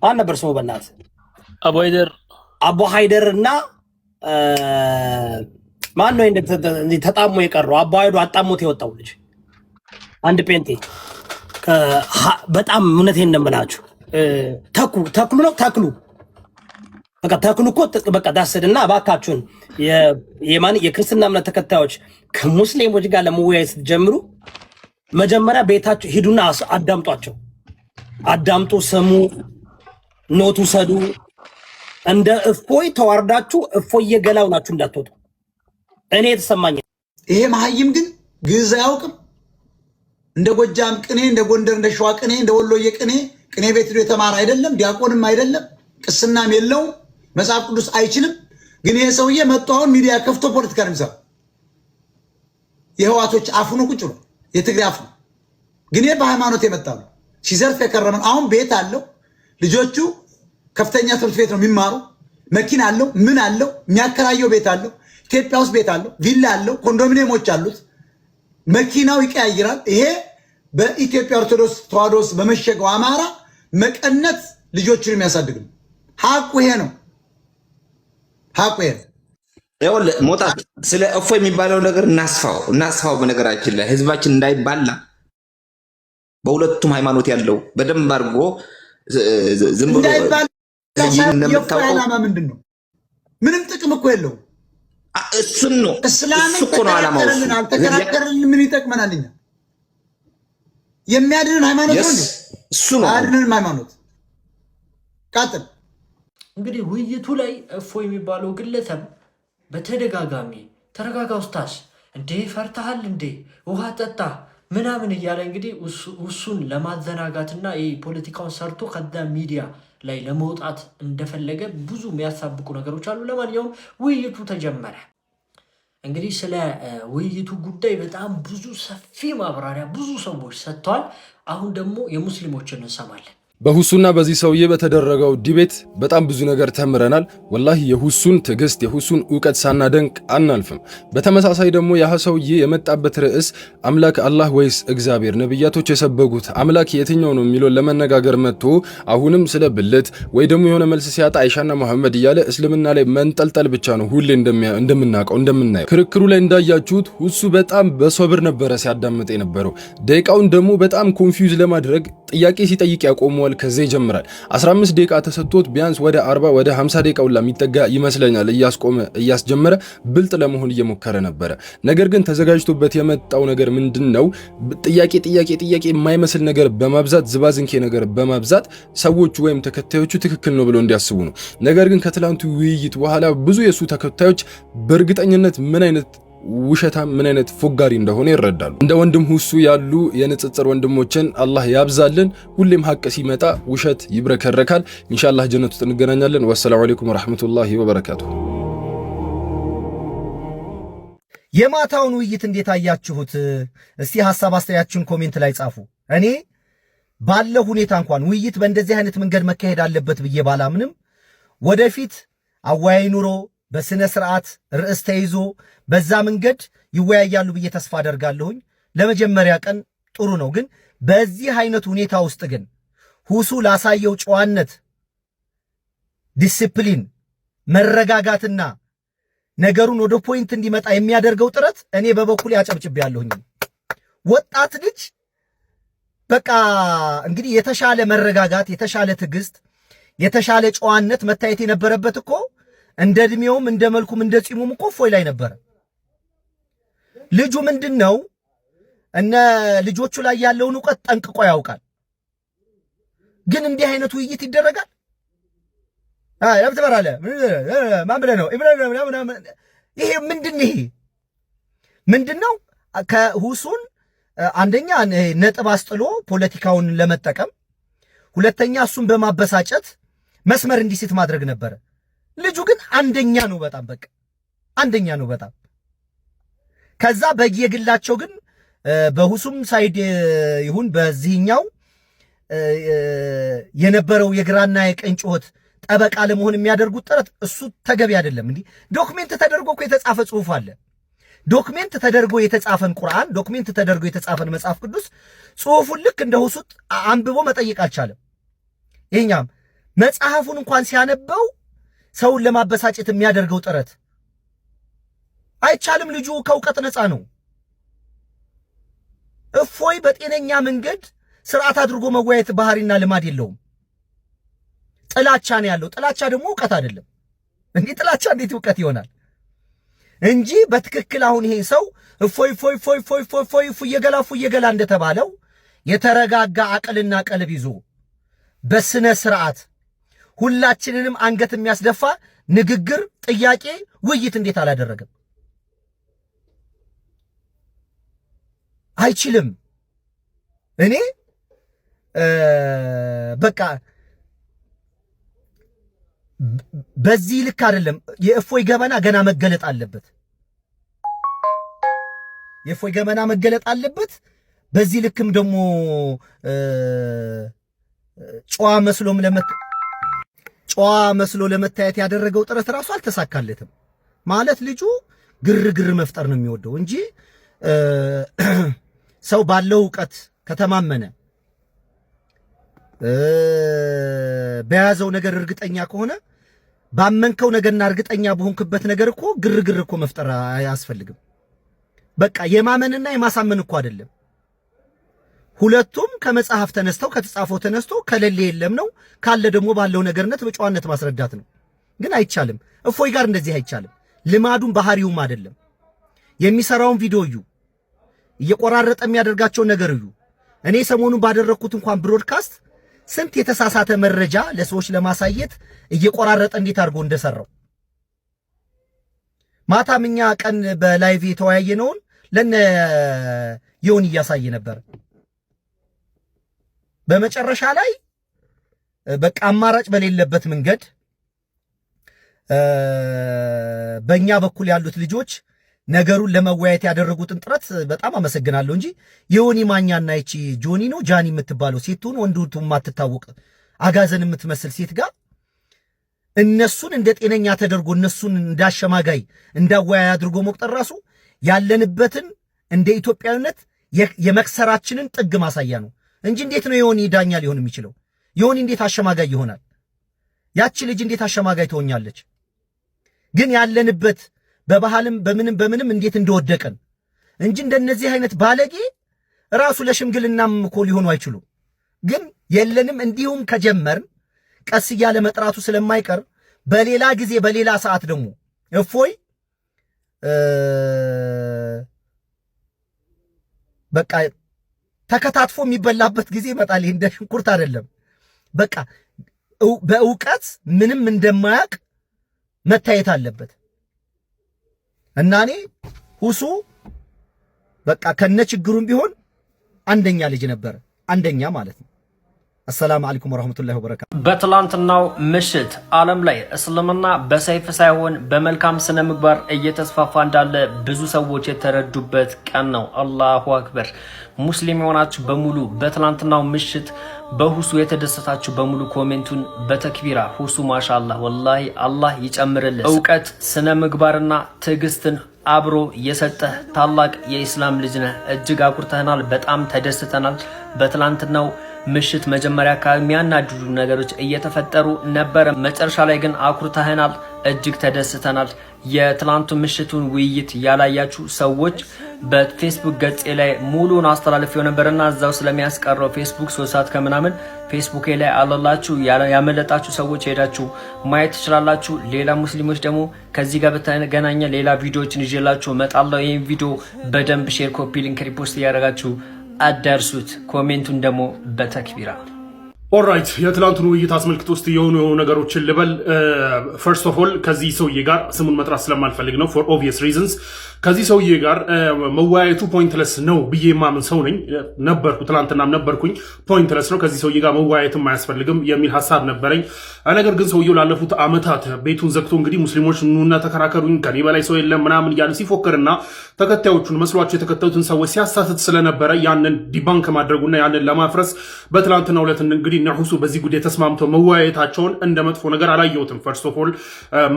Speaker 1: ማን ነበር ስሙ? በእናት አቡ ሃይደር እና ማን ነው ተጣሞ የቀረው? አቡ ሃይዱ አጣሞት የወጣው ልጅ አንድ ጴንጤ በጣም እውነቴን እንደምላችሁ ተክሉ ነው ተክሉ በቃ ተክሉ እኮ በቃ ዳስድና እባካችሁን የክርስትና እምነት ተከታዮች ከሙስሊሞች ጋር ለመወያየት ስትጀምሩ መጀመሪያ ቤታችሁ ሂዱና አዳምጧቸው። አዳምጡ፣ ስሙ፣ ኖቱ ሰዱ። እንደ እፎይ ተዋርዳችሁ እፎይ የገላው ናችሁ እንዳትወጡ። እኔ የተሰማኝ
Speaker 4: ይሄ መሀይም ግን ግዕዝ አያውቅም። እንደ ጎጃም ቅኔ፣ እንደ ጎንደር፣ እንደ ሸዋ ቅኔ፣ እንደ ወሎዬ ቅኔ ቤት ሄዶ የተማረ አይደለም፣ ዲያቆንም አይደለም፣ ቅስናም የለውም፣ መጽሐፍ ቅዱስ አይችልም። ግን ይሄ ሰውዬ መጥቶ አሁን ሚዲያ ከፍቶ ፖለቲካ ነው የሚሰራው። የህዋቶች አፍ ነው ቁጭ ብሎ የትግሬ አፍ ነው። ግን ይሄ በሃይማኖት የመጣ ነው። ሲዘርፍ የከረመን አሁን ቤት አለው፣ ልጆቹ ከፍተኛ ትምህርት ቤት ነው የሚማሩ፣ መኪና አለው፣ ምን አለው፣ የሚያከራየው ቤት አለው፣ ኢትዮጵያ ውስጥ ቤት አለው፣ ቪላ አለው፣ ኮንዶሚኒየሞች አሉት፣ መኪናው ይቀያይራል። ይሄ በኢትዮጵያ ኦርቶዶክስ ተዋሕዶ ውስጥ በመሸገው አማራ መቀነት ልጆቹን የሚያሳድግ ነው። ሀቁ ይሄ ነው። ሀቁ ይሄ ነው።
Speaker 9: ይኸውልህ ሞጣ ስለ እፎይ የሚባለው ነገር እናስፋው። በነገራችን ላይ ህዝባችን እንዳይባላ በሁለቱም ሃይማኖት ያለው በደንብ አድርጎ ዝም ብሎ
Speaker 4: የእፎይ ዓላማ ምንድን ነው? ምንም ጥቅም እኮ የለውም።
Speaker 9: እሱን ነው
Speaker 4: እስላምን ተከራከረልን ምን ይጠቅመናል? እኛ የሚያድንን ሃይማኖት ነው እንዴ?
Speaker 9: እሱ ነው
Speaker 4: አድነንም ሃይማኖት። ቀጥል።
Speaker 6: እንግዲህ ውይይቱ ላይ እፎይ የሚባለው ግለሰብ በተደጋጋሚ ተረጋጋ ኡስታዝ እንዴ ፈርተሃል እንዴ ውሃ ጠጣ ምናምን እያለ እንግዲህ እሱን ለማዘናጋትና ፖለቲካውን ሰርቶ ከዛ ሚዲያ ላይ ለመውጣት እንደፈለገ ብዙ የሚያሳብቁ ነገሮች አሉ። ለማንኛውም ውይይቱ ተጀመረ። እንግዲህ ስለ ውይይቱ ጉዳይ በጣም ብዙ ሰፊ ማብራሪያ ብዙ ሰዎች ሰጥተዋል። አሁን ደግሞ የሙስሊሞችን እንሰማለን።
Speaker 10: በሁሱና በዚህ ሰውዬ በተደረገው ዲቤት በጣም ብዙ ነገር ተምረናል። ወላሂ የሁሱን ትዕግስት የሁሱን እውቀት ሳናደንቅ አናልፍም። በተመሳሳይ ደግሞ ያህ ሰውዬ የመጣበት ርዕስ አምላክ አላህ ወይስ እግዚአብሔር፣ ነብያቶች የሰበጉት አምላክ የትኛው ነው የሚለው ለመነጋገር መጥቶ አሁንም ስለ ብልት ወይ ደግሞ የሆነ መልስ ሲያጣ አይሻና መሐመድ እያለ እስልምና ላይ መንጠልጠል ብቻ ነው ሁሌ እንደምናየው። ክርክሩ ላይ እንዳያችሁት ሁሱ በጣም በሶብር ነበረ ሲያዳምጥ የነበረው። ደቂቃውን ደግሞ በጣም ኮንፊውዝ ለማድረግ ጥያቄ ሲጠይቅ ያቆመዋል። ከዚህ ይጀምራል። 15 ደቂቃ ተሰጥቶት ቢያንስ ወደ 40 ወደ 50 ደቂቃ ሁላ የሚጠጋ ይመስለኛል እያስቆመ እያስጀመረ ብልጥ ለመሆን እየሞከረ ነበረ። ነገር ግን ተዘጋጅቶበት የመጣው ነገር ምንድነው? ጥያቄ የማይመስል ነገር በማብዛት ዝባዝንኬ ነገር በማብዛት ሰዎቹ ወይም ተከታዮቹ ትክክል ነው ብለው እንዲያስቡ ነው። ነገር ግን ከትላንቱ ውይይት በኋላ ብዙ የሱ ተከታዮች በእርግጠኝነት ምን አይነት ውሸታም ምን አይነት ፎጋሪ እንደሆነ ይረዳሉ። እንደ ወንድም ሁሱ ያሉ የንጽጽር ወንድሞችን አላህ ያብዛልን። ሁሌም ሀቅ ሲመጣ ውሸት ይብረከረካል። ኢንሻአላህ ጀነት ውስጥ እንገናኛለን። ወሰላሙ አለይኩም ወራህመቱላሂ ወበረካቱ።
Speaker 11: የማታውን ውይይት እንዴት አያችሁት? እስቲ ሐሳብ አስተያየታችሁን ኮሜንት ላይ ጻፉ። እኔ ባለው ሁኔታ እንኳን ውይይት በእንደዚህ አይነት መንገድ መካሄድ አለበት ብዬ ባላምንም ወደፊት አወያይ ኑሮ በስነ ስርዓት ርዕስ ተይዞ በዛ መንገድ ይወያያሉ ብዬ ተስፋ አደርጋለሁኝ። ለመጀመሪያ ቀን ጥሩ ነው። ግን በዚህ አይነት ሁኔታ ውስጥ ግን ሁሱ ላሳየው ጨዋነት፣ ዲሲፕሊን፣ መረጋጋትና ነገሩን ወደ ፖይንት እንዲመጣ የሚያደርገው ጥረት እኔ በበኩሌ አጨብጭቤያለሁኝ። ወጣት ልጅ በቃ እንግዲህ የተሻለ መረጋጋት፣ የተሻለ ትዕግስት፣ የተሻለ ጨዋነት መታየት የነበረበት እኮ እንደ እድሜውም እንደ መልኩም እንደ ጺሙም እኮ እፎይ ላይ ነበረ። ልጁ ምንድነው እነ ልጆቹ ላይ ያለውን ዕውቀት ጠንቅቆ ያውቃል። ግን እንዲህ አይነት ውይይት ይደረጋል? ለምትበራለ ማን ብለህ ነው ይሄ ምንድነው? ከሁሱን አንደኛ ነጥብ አስጥሎ ፖለቲካውን ለመጠቀም፣ ሁለተኛ እሱን በማበሳጨት መስመር እንዲስት ማድረግ ነበረ። ልጁ ግን አንደኛ ነው፣ በጣም በቃ አንደኛ ነው በጣም። ከዛ በየግላቸው ግን በሁሱም ሳይድ ይሁን በዚህኛው የነበረው የግራና የቀኝ ጩኸት ጠበቃ ለመሆን የሚያደርጉት ጥረት እሱ ተገቢ አይደለም። እንዲህ ዶክሜንት ተደርጎ እኮ የተጻፈ ጽሑፍ አለ። ዶክሜንት ተደርጎ የተጻፈን ቁርአን፣ ዶክሜንት ተደርጎ የተጻፈን መጽሐፍ ቅዱስ ጽሑፉን ልክ እንደ ሁሱት አንብቦ መጠየቅ አልቻለም። ይሄኛም መጽሐፉን እንኳን ሲያነበው ሰውን ለማበሳጨት የሚያደርገው ጥረት አይቻልም። ልጁ ከእውቀት ነፃ ነው። እፎይ በጤነኛ መንገድ ስርዓት አድርጎ መወያየት ባህሪና ልማድ የለውም። ጥላቻ ነው ያለው። ጥላቻ ደግሞ እውቀት አይደለም። እንዴ ጥላቻ እንዴት እውቀት ይሆናል? እንጂ በትክክል አሁን ይሄ ሰው እፎይ ፎይ ፎይ ፎይ ፎይ ፎይ ፉየገላ እንደተባለው የተረጋጋ አቅልና ቀልብ ይዞ በስነ ስርዓት ሁላችንንም አንገት የሚያስደፋ ንግግር፣ ጥያቄ፣ ውይይት እንዴት አላደረገም? አይችልም። እኔ በቃ በዚህ ልክ አይደለም። የእፎይ ገመና ገና መገለጥ አለበት። የእፎይ ገመና መገለጥ አለበት። በዚህ ልክም ደግሞ ጨዋ መስሎ ለመታየት ያደረገው ጥረት ራሱ አልተሳካለትም። ማለት ልጁ ግርግር መፍጠር ነው የሚወደው እንጂ ሰው ባለው ዕውቀት ከተማመነ በያዘው ነገር እርግጠኛ ከሆነ ባመንከው ነገርና እርግጠኛ በሆንክበት ነገር እኮ ግርግር እኮ መፍጠር አያስፈልግም። በቃ የማመንና የማሳመን እኮ አይደለም። ሁለቱም ከመጽሐፍ ተነስተው ከተጻፈው ተነስቶ ከሌለ የለም ነው፣ ካለ ደግሞ ባለው ነገርነት በጨዋነት ማስረዳት ነው። ግን አይቻልም። እፎይ ጋር እንደዚህ አይቻልም። ልማዱም ባህሪውም አይደለም። የሚሰራውን ቪዲዮ እዩ፣ እየቆራረጠ የሚያደርጋቸው ነገር እዩ። እኔ ሰሞኑን ባደረኩት እንኳን ብሮድካስት ስንት የተሳሳተ መረጃ ለሰዎች ለማሳየት እየቆራረጠ እንዴት አድርጎ እንደሰራው ማታም እኛ ቀን በላይቭ የተወያየነውን ለነ ዮኒ እያሳየ ነበር። በመጨረሻ ላይ በቃ አማራጭ በሌለበት መንገድ በእኛ በኩል ያሉት ልጆች ነገሩን ለመወያየት ያደረጉትን ጥረት በጣም አመሰግናለሁ እንጂ የዮኒ ማኛና ይቺ ጆኒ ነው ጃኒ የምትባለው ሴቱን ወንዱቱ ማትታወቅ አጋዘን የምትመስል ሴት ጋር እነሱን እንደ ጤነኛ ተደርጎ እነሱን እንዳሸማጋይ እንዳወያይ አድርጎ መቁጠር ራሱ ያለንበትን እንደ ኢትዮጵያዊነት የመክሰራችንን ጥግ ማሳያ ነው እንጂ እንዴት ነው ዮኒ ዳኛ ሊሆን የሚችለው? ዮኒ እንዴት አሸማጋይ ይሆናል? ያቺ ልጅ እንዴት አሸማጋይ ትሆኛለች? ግን ያለንበት በባህልም በምንም እንዴት እንደወደቀን እንጂ እንደነዚህ አይነት ባለጌ ራሱ ለሽምግልናም እኮ ሊሆኑ አይችሉም። ግን የለንም። እንዲሁም ከጀመርን ቀስ እያለ መጥራቱ ስለማይቀር በሌላ ጊዜ በሌላ ሰዓት ደግሞ እፎይ በቃ ተከታትፎ የሚበላበት ጊዜ ይመጣል። እንደ ሽንኩርት አይደለም። በቃ በእውቀት ምንም እንደማያውቅ መታየት አለበት። እና እኔ ሁሱ በቃ ከነ ችግሩም ቢሆን አንደኛ ልጅ ነበር። አንደኛ ማለት ነው። አሰላሙ አለይኩም ወራህመቱላሂ ወበረካቱ።
Speaker 8: በትላንትናው ምሽት ዓለም ላይ እስልምና በሰይፍ ሳይሆን በመልካም ስነ ምግባር እየተስፋፋ እንዳለ ብዙ ሰዎች የተረዱበት ቀን ነው። አላሁ አክበር። ሙስሊም የሆናችሁ በሙሉ በትላንትናው ምሽት በሁሱ የተደሰታችሁ በሙሉ ኮሜንቱን በተክቢራ ሁሱ ማሻአላህ ወላሂ አላህ ይጨምርልህ። ዕውቀት ስነ ምግባርና ትዕግስትን አብሮ የሰጠህ ታላቅ የኢስላም ልጅ ነህ። እጅግ አኩርተናል። በጣም ተደስተናል። በትላንትናው ምሽት መጀመሪያ አካባቢ የሚያናድዱ ነገሮች እየተፈጠሩ ነበረ። መጨረሻ ላይ ግን አኩርተናል። እጅግ ተደስተናል። የትላንቱ ምሽቱን ውይይት ያላያችሁ ሰዎች በፌስቡክ ገጼ ላይ ሙሉን አስተላልፌው ነበርና እዛው ስለሚያስቀረው ፌስቡክ 3 ሰዓት ከምናምን ፌስቡክ ላይ አለላችሁ። ያመለጣችሁ ሰዎች ሄዳችሁ ማየት ትችላላችሁ። ሌላ ሙስሊሞች ደግሞ ከዚህ ጋር በተገናኘ ሌላ ቪዲዮዎችን ይዤላችሁ እመጣለሁ። ይህን ቪዲዮ በደንብ ሼር፣ ኮፒ ሊንክ፣ ሪፖስት እያደረጋችሁ አዳርሱት። ኮሜንቱን ደግሞ በተክቢራ
Speaker 12: ኦራይት። የትላንቱን ውይይት አስመልክቶ ውስጥ የሆኑ ነገሮችን ልበል። ፈርስት ኦፍ ኦል ከዚህ ሰውዬ ጋር ስሙን መጥራት ስለማልፈልግ ነው ፎር ኦብቪየስ ሪዝንስ ከዚህ ሰውዬ ጋር መወያየቱ ፖይንትለስ ነው ብዬ የማምን ሰው ነኝ። ነበርኩ፣ ትላንትናም ነበርኩኝ። ፖይንትለስ ነው፣ ከዚህ ሰውዬ ጋር መወያየትም አያስፈልግም የሚል ሀሳብ ነበረኝ። ነገር ግን ሰውየው ላለፉት ዓመታት ቤቱን ዘግቶ እንግዲህ ሙስሊሞች ኑና ተከራከሩኝ ከኔ በላይ ሰው የለም ምናምን እያለ ሲፎክርና ተከታዮቹን መስሏቸው የተከተሉትን ሰዎች ሲያሳትት ስለነበረ ያንን ዲባንክ ማድረጉና ያንን ለማፍረስ በትላንትናው ዕለት እንግዲህ ነሁሱ በዚህ ጉዳይ ተስማምተው መወያየታቸውን እንደ መጥፎ ነገር አላየሁትም። ፈርስት ኦፍ ኦል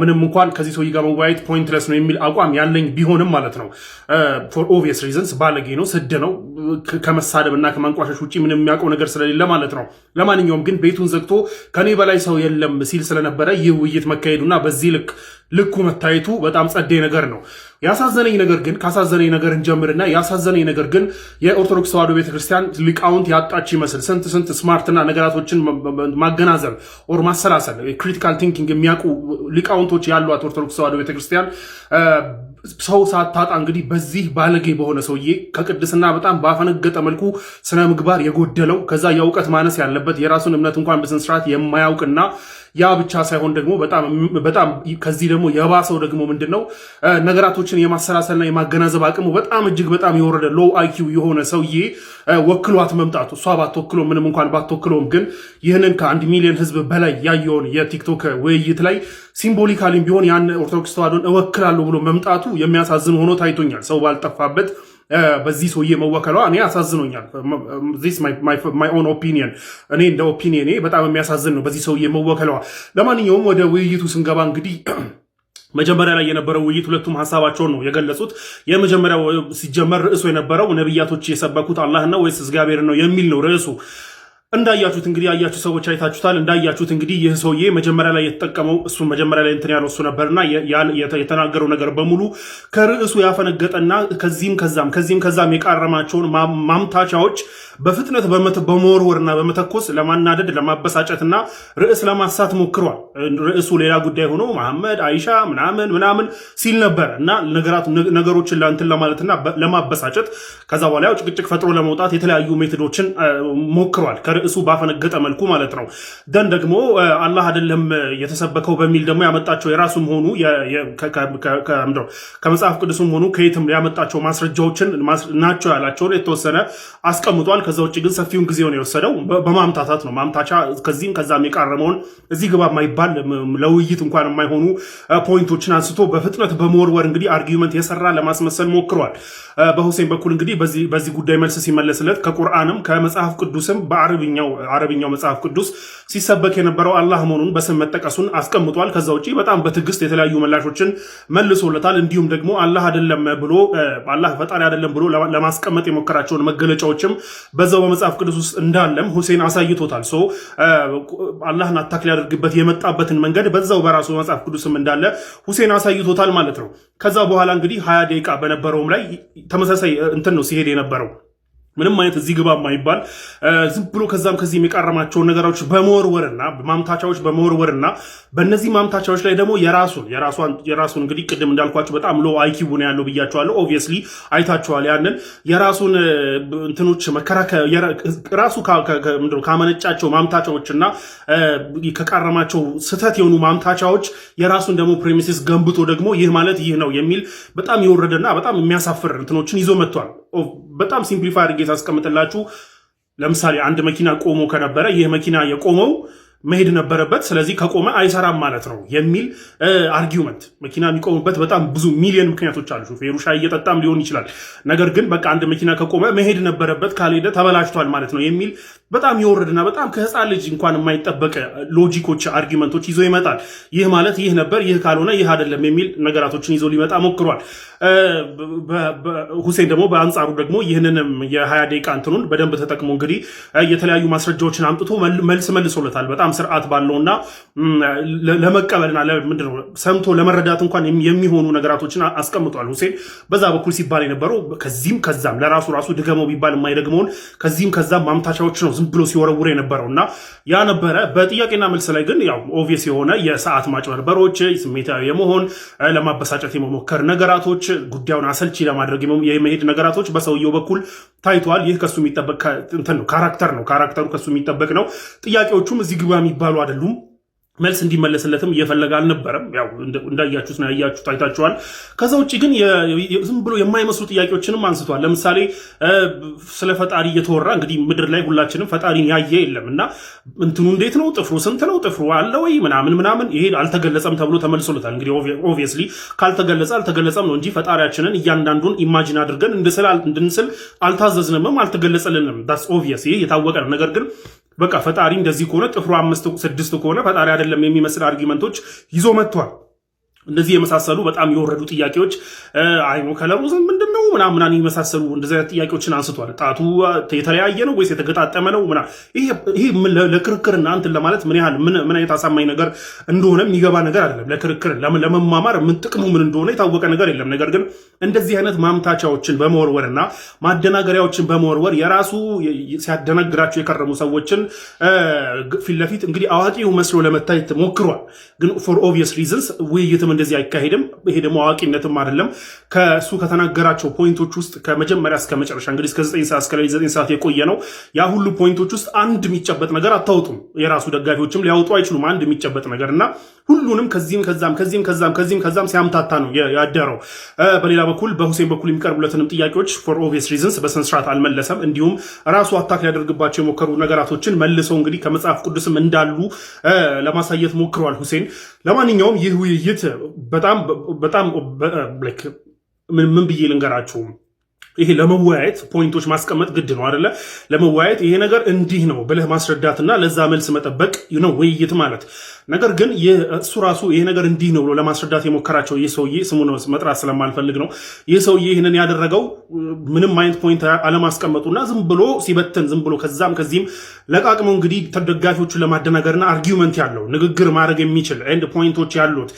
Speaker 12: ምንም እንኳን ከዚህ ሰውዬ ጋር መወያየት ፖይንትለስ ነው የሚል አቋም ያለኝ ቢሆንም ማለት ነው ፎር ኦብቪየስ ሪዝንስ ባለጌ ነው፣ ስድ ነው፣ ከመሳደብና ከማንቋሸሽ ውጪ ምንም የሚያውቀው ነገር ስለሌለ ማለት ነው። ለማንኛውም ግን ቤቱን ዘግቶ ከኔ በላይ ሰው የለም ሲል ስለነበረ ይህ ውይይት መካሄዱና በዚህ ልኩ መታየቱ በጣም ጸዴ ነገር ነው። ያሳዘነኝ ነገር ግን ካሳዘነኝ ነገር እንጀምርና ያሳዘነኝ ነገር ግን የኦርቶዶክስ ተዋሕዶ ቤተክርስቲያን ሊቃውንት ያጣች ይመስል ስንት ስማርትና ነገራቶችን ማገናዘብ ኦር ማሰላሰል ክሪቲካል ቲንኪንግ የሚያውቁ ሊቃውንቶች ያሏት ኦርቶዶክስ ተዋሕዶ ቤተክርስቲያን ሰው ሳታጣ እንግዲህ በዚህ ባለጌ በሆነ ሰውዬ ከቅድስና በጣም ባፈነገጠ መልኩ ስነ ምግባር የጎደለው ከዛ የእውቀት ማነስ ያለበት የራሱን እምነት እንኳን በስነ ስርዓት የማያውቅና ያ ብቻ ሳይሆን ደግሞ በጣም ከዚህ ደግሞ የባሰው ደግሞ ምንድነው ነገራቶችን የማሰላሰልና የማገናዘብ አቅሙ በጣም እጅግ በጣም የወረደ ሎው አይኪው የሆነ ሰውዬ ወክሏት መምጣቱ እሷ ባትወክለው ምንም እንኳን ባትወክለውም ግን ይህንን ከ1 ሚሊዮን ህዝብ በላይ ያየውን የቲክቶክ ውይይት ላይ ሲምቦሊካሊም ቢሆን ያን ኦርቶዶክስ ተዋሕዶን እወክላለሁ ብሎ መምጣቱ የሚያሳዝን ሆኖ ታይቶኛል። ሰው ባልጠፋበት በዚህ ሰውዬ መወከሏ እኔ አሳዝኖኛል። this my own opinion እኔ እንደ ኦፒኒየኔ በጣም የሚያሳዝን ነው በዚህ ሰውዬ መወከሏ። ለማንኛውም ወደ ውይይቱ ስንገባ እንግዲህ መጀመሪያ ላይ የነበረው ውይይት ሁለቱም ሐሳባቸውን ነው የገለጹት። የመጀመሪያው ሲጀመር ርዕሱ የነበረው ነብያቶች የሰበኩት አላህ ነው ወይስ እግዚአብሔር ነው የሚል ነው ርዕሱ። እንዳያችሁት እንግዲህ ያያችሁ ሰዎች አይታችሁታል። እንዳያችሁት እንግዲህ ይህ ሰውዬ መጀመሪያ ላይ የተጠቀመው እሱ መጀመሪያ ላይ እንትን ያለው እሱ ነበርና የተናገረው ነገር በሙሉ ከርዕሱ ያፈነገጠና ከዚህም ከዛም የቃረማቸውን ማምታቻዎች በፍጥነት በመወርወርና በመተኮስ ለማናደድ ለማበሳጨትና ርዕስ ለማሳት ሞክሯል። ርዕሱ ሌላ ጉዳይ ሆኖ መሐመድ አይሻ ምናምን ሲል ነበር እና ነገሮችን ለእንትን ለማለትና ለማበሳጨት ከዛ በኋላ ያው ጭቅጭቅ ፈጥሮ ለመውጣት የተለያዩ ሜቶዶችን ሞክሯል። ከርዕሱ ባፈነገጠ መልኩ ማለት ነው። ደን ደግሞ አላህ አይደለም የተሰበከው በሚል ደግሞ ያመጣቸው የራሱም ሆኑ ከመጽሐፍ ቅዱስም ሆኑ ከየትም ያመጣቸው ማስረጃዎችን ናቸው ያላቸውን የተወሰነ አስቀምጧል። ከዛ ውጭ ግን ሰፊውን ጊዜውን የወሰደው በማምታታት ነው። ማምታቻ ከዚህም ከዛም የቃረመውን እዚህ ግባ የማይባል ለውይይት እንኳን የማይሆኑ ፖይንቶችን አንስቶ በፍጥነት በመወርወር እንግዲህ አርጊውመንት የሰራ ለማስመሰል ሞክሯል። በሁሴን በኩል እንግዲህ በዚህ ጉዳይ መልስ ሲመለስለት ከቁርአንም ከመጽሐፍ ቅዱስም በአረብኛው መጽሐፍ ቅዱስ ሲሰበክ የነበረው አላህ መሆኑን በስም መጠቀሱን አስቀምጧል። ከዛ ውጪ በጣም በትዕግስት የተለያዩ ምላሾችን መልሶለታል። እንዲሁም ደግሞ አላህ ፈጣሪ አይደለም ብሎ ለማስቀመጥ የሞከራቸውን መገለጫዎችም በዛው በመጽሐፍ ቅዱስ ውስጥ እንዳለም ሁሴን አሳይቶታል። አላህን አታክ ሊያደርግበት የመጣበትን መንገድ በዛው በራሱ መጽሐፍ ቅዱስም እንዳለ ሁሴን አሳይቶታል ማለት ነው። ከዛ በኋላ እንግዲህ 20 ደቂቃ በነበረውም ላይ ተመሳሳይ እንትን ነው ሲሄድ የነበረው። ምንም አይነት እዚህ ግባ የማይባል ዝም ብሎ ከዛም ከዚህ የሚቃረማቸውን ነገሮች በመወርወርና ማምታቻዎች በመወርወርና በእነዚህ ማምታቻዎች ላይ ደግሞ የራሱን እንግዲህ ቅድም እንዳልኳቸው በጣም ሎ አይኪው ነው ያለው ብያቸዋለሁ። ኦብቪየስሊ አይታቸዋል። ያንን የራሱን እንትኖች ራሱ ካመነጫቸው ማምታቻዎችና ከቃረማቸው ስህተት የሆኑ ማምታቻዎች የራሱን ደግሞ ፕሬሚሲስ ገንብቶ ደግሞ ይህ ማለት ይህ ነው የሚል በጣም የወረደና በጣም የሚያሳፍር እንትኖችን ይዞ መጥቷል። በጣም ሲምፕሊፋይ አድርጌ ታስቀምጥላችሁ። ለምሳሌ አንድ መኪና ቆሞ ከነበረ ይህ መኪና የቆመው መሄድ ነበረበት፣ ስለዚህ ከቆመ አይሰራም ማለት ነው የሚል አርጊውመንት። መኪና የሚቆምበት በጣም ብዙ ሚሊዮን ምክንያቶች አሉ። ሹፌሩ ሻይ እየጠጣም ሊሆን ይችላል። ነገር ግን በቃ አንድ መኪና ከቆመ መሄድ ነበረበት፣ ካልሄደ ተበላሽቷል ማለት ነው የሚል በጣም የወረድና በጣም ከህፃን ልጅ እንኳን የማይጠበቅ ሎጂኮች፣ አርጊውመንቶች ይዞ ይመጣል። ይህ ማለት ይህ ነበር፣ ይህ ካልሆነ ይህ አይደለም የሚል ነገራቶችን ይዞ ሊመጣ ሞክሯል። ሁሴን ደግሞ በአንጻሩ ደግሞ ይህንንም የ20 ደቂቃ እንትኑን በደንብ ተጠቅሞ እንግዲህ የተለያዩ ማስረጃዎችን አምጥቶ መልሶለታል። በጣም ስርዓት ባለውና ለመቀበልና ምንድነው ሰምቶ ለመረዳት እንኳን የሚሆኑ ነገራቶችን አስቀምጧል። ሁሴን በዛ በኩል ሲባል የነበረው ከዚህም ከዛም ለራሱ ድገመው ቢባል የማይደግመውን ከዚህም ከዛም ማምታቻዎች ነው ዝም ብሎ ሲወረውር የነበረውና ያ ነበረ። በጥያቄና መልስ ላይ ግን ያው ኦብቪየስ የሆነ የሰዓት ማጭበርበሮች፣ ስሜታዊ የመሆን ለማበሳጨት የመሞከር ነገራቶች፣ ጉዳዩን አሰልቺ ለማድረግ የመሄድ ነገራቶች በሰውየው በኩል ታይቷል። ይህ ከሱ የሚጠበቅ እንትን ነው፣ ካራክተሩ ከሱ የሚጠበቅ ነው። ጥያቄዎቹም እዚህ ግባ የሚባሉ አይደሉም። መልስ እንዲመለስለትም እየፈለገ አልነበረም። ያው እንዳያችሁት ነው ያያችሁት አይታችኋል። ከዛ ውጪ ግን ዝም ብሎ የማይመስሉ ጥያቄዎችንም አንስቷል። ለምሳሌ ስለ ፈጣሪ እየተወራ እንግዲህ ምድር ላይ ሁላችንም ፈጣሪን ያየ የለምና እንትኑ እንዴት ነው ጥፍሩ ስንት ነው ጥፍሩ አለ ወይ ምናምን ይሄ አልተገለጸም ተብሎ ተመልሶለታል። እንግዲህ ኦብቪየስሊ ካልተገለጸ አልተገለጸም ነው እንጂ ፈጣሪያችንን እያንዳንዱን ኢማጂን አድርገን እንድንስል አልታዘዝንም፣ አልተገለጸልንም። ዳትስ ኦብቪየስ፣ ይሄ የታወቀ ነው። ነገር ግን በቃ ፈጣሪ እንደዚህ ከሆነ ጥፍሩ 5 6 ከሆነ ፈጣሪ አይደለም የሚመስል አርጊመንቶች ይዞ መጥቷል። እንደዚህ የመሳሰሉ በጣም የወረዱ ጥያቄዎች አይኑ ከለሩ ምንድነው ምናምን የመሳሰሉ እንደዚህ አይነት ጥያቄዎችን አንስቷል። ጣቱ የተለያየ ነው ወይስ የተገጣጠመ ነው ይሄ ለክርክርና እንትን ለማለት ምን አይነት አሳማኝ ነገር እንደሆነ የሚገባ ነገር አይደለም። ለክርክር ለመማማር ምን ጥቅሙ ምን እንደሆነ የታወቀ ነገር የለም። ነገር ግን እንደዚህ አይነት ማምታቻዎችን በመወርወርና ማደናገሪያዎችን በመወርወር የራሱ ሲያደናግራቸው የከረሙ ሰዎችን ፊት ለፊት እንግዲህ አዋቂው መስሎ ለመታየት ሞክሯል። ግን ፎር ኦብቪየስ ሪዝንስ ውይይትም እንደዚህ አይካሄድም። ይሄ ደግሞ አዋቂነትም አይደለም። ከሱ ከተናገራቸው ፖይንቶች ውስጥ ከመጀመሪያ እስከ መጨረሻ እንግዲህ እስከ 9 ሰዓት እስከ 9 ሰዓት የቆየ ነው። ያ ሁሉ ፖይንቶች ውስጥ አንድ የሚጨበጥ ነገር አታውጡም። የራሱ ደጋፊዎችም ሊያወጡ አይችሉም አንድ የሚጨበጥ ነገርና ሁሉንም ከዚህም ሲያምታታ ነው ያደረው። በሌላ በኩል በሁሴን በኩል የሚቀርቡለትንም ጥያቄዎች ፎር ኦብቪየስ ሪዝንስ በስነ ስርዓት አልመለሰም። እንዲሁም ራሱ አታክ ሊያደርግባቸው የሞከሩ ነገራቶችን መልሰው እንግዲህ ከመጽሐፍ ቅዱስም እንዳሉ ለማሳየት ሞክሯል ሁሴን። ለማንኛውም ይህ ውይይት በጣም ምን ብዬ ልንገራችሁ፣ ይሄ ለመወያየት ፖይንቶች ማስቀመጥ ግድ ነው አይደለ? ለመወያየት ይሄ ነገር እንዲህ ነው ብለህ ማስረዳትና ለዛ መልስ መጠበቅ ነው ውይይት ማለት። ነገር ግን እሱ ራሱ ይሄ ነገር እንዲህ ነው ብሎ ለማስረዳት የሞከራቸው ይህ ሰውዬ ስሙን መጥራት ስለማልፈልግ ነው። ይህ ሰውዬ ይህንን ያደረገው ምንም አይነት ፖይንት አለማስቀመጡና ዝም ብሎ ሲበትን ዝም ብሎ ከዚህም ለቃቅሞ እንግዲህ ተደጋፊዎቹን ለማደናገርና አርጊውመንት ያለው ንግግር ማድረግ የሚችል ኤንድ ፖይንቶች ያሉት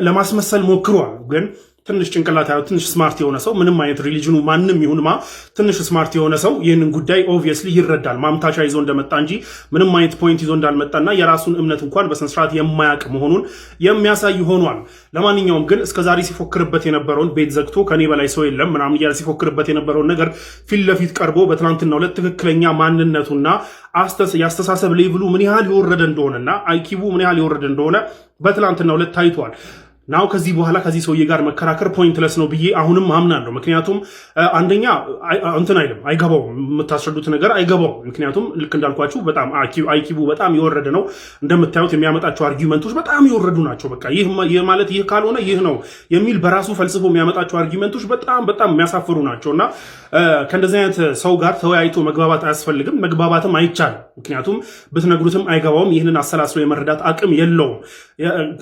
Speaker 12: ለማስመሰል ሞክሯል። ግን ትንሽ ጭንቅላት ያለው ትንሽ ስማርት የሆነ ሰው ምንም አይነት ሪሊጅኑ ማንም ይሁንማ ትንሽ ስማርት የሆነ ሰው ይህንን ጉዳይ ኦብቪየስሊ ይረዳል። ማምታቻ ይዞ እንደመጣ እንጂ ምንም አይነት ፖይንት ይዞ እንዳልመጣና የራሱን እምነት እንኳን በስነ ስርዓት የማያውቅ መሆኑን የሚያሳይ ሆኗል። ለማንኛውም ግን እስከዛሬ ሲፎክርበት የነበረውን ቤት ዘግቶ ከኔ በላይ ሰው የለም ምናምን እያለ ሲፎክርበት የነበረውን ነገር ፊት ለፊት ቀርቦ በትናንትናው ዕለት ትክክለኛ ማንነቱና የአስተሳሰብ ሌቭሉ ምን ያህል የወረደ እንደሆነና አይኪቡ ምን ያህል የወረደ እንደሆነ በትናንትናው ዕለት ታይቷል። ናው ከዚህ በኋላ ከዚህ ሰውዬ ጋር መከራከር ፖይንትለስ ነው ብዬ አሁንም አምናለሁ። ምክንያቱም አንደኛ እንትን አይገባውም፣ የምታስረዱት ነገር አይገባውም። ምክንያቱም ልክ እንዳልኳችሁ በጣም አይኪቡ በጣም የወረደ ነው። እንደምታዩት የሚያመጣቸው አርጊመንቶች በጣም የወረዱ ናቸው። በቃ ይህ ማለት ይህ ካልሆነ ይህ ነው የሚል በራሱ ፈልስፎ የሚያመጣቸው አርጊመንቶች በጣም የሚያሳፍሩ ናቸውና ከእንደዚህ አይነት ሰው ጋር ተወያይቶ መግባባት አያስፈልግም፣ መግባባትም አይቻልም። ምክንያቱም ብትነግሩትም አይገባውም፣ ይህንን አሰላስሎ የመረዳት አቅም የለውም።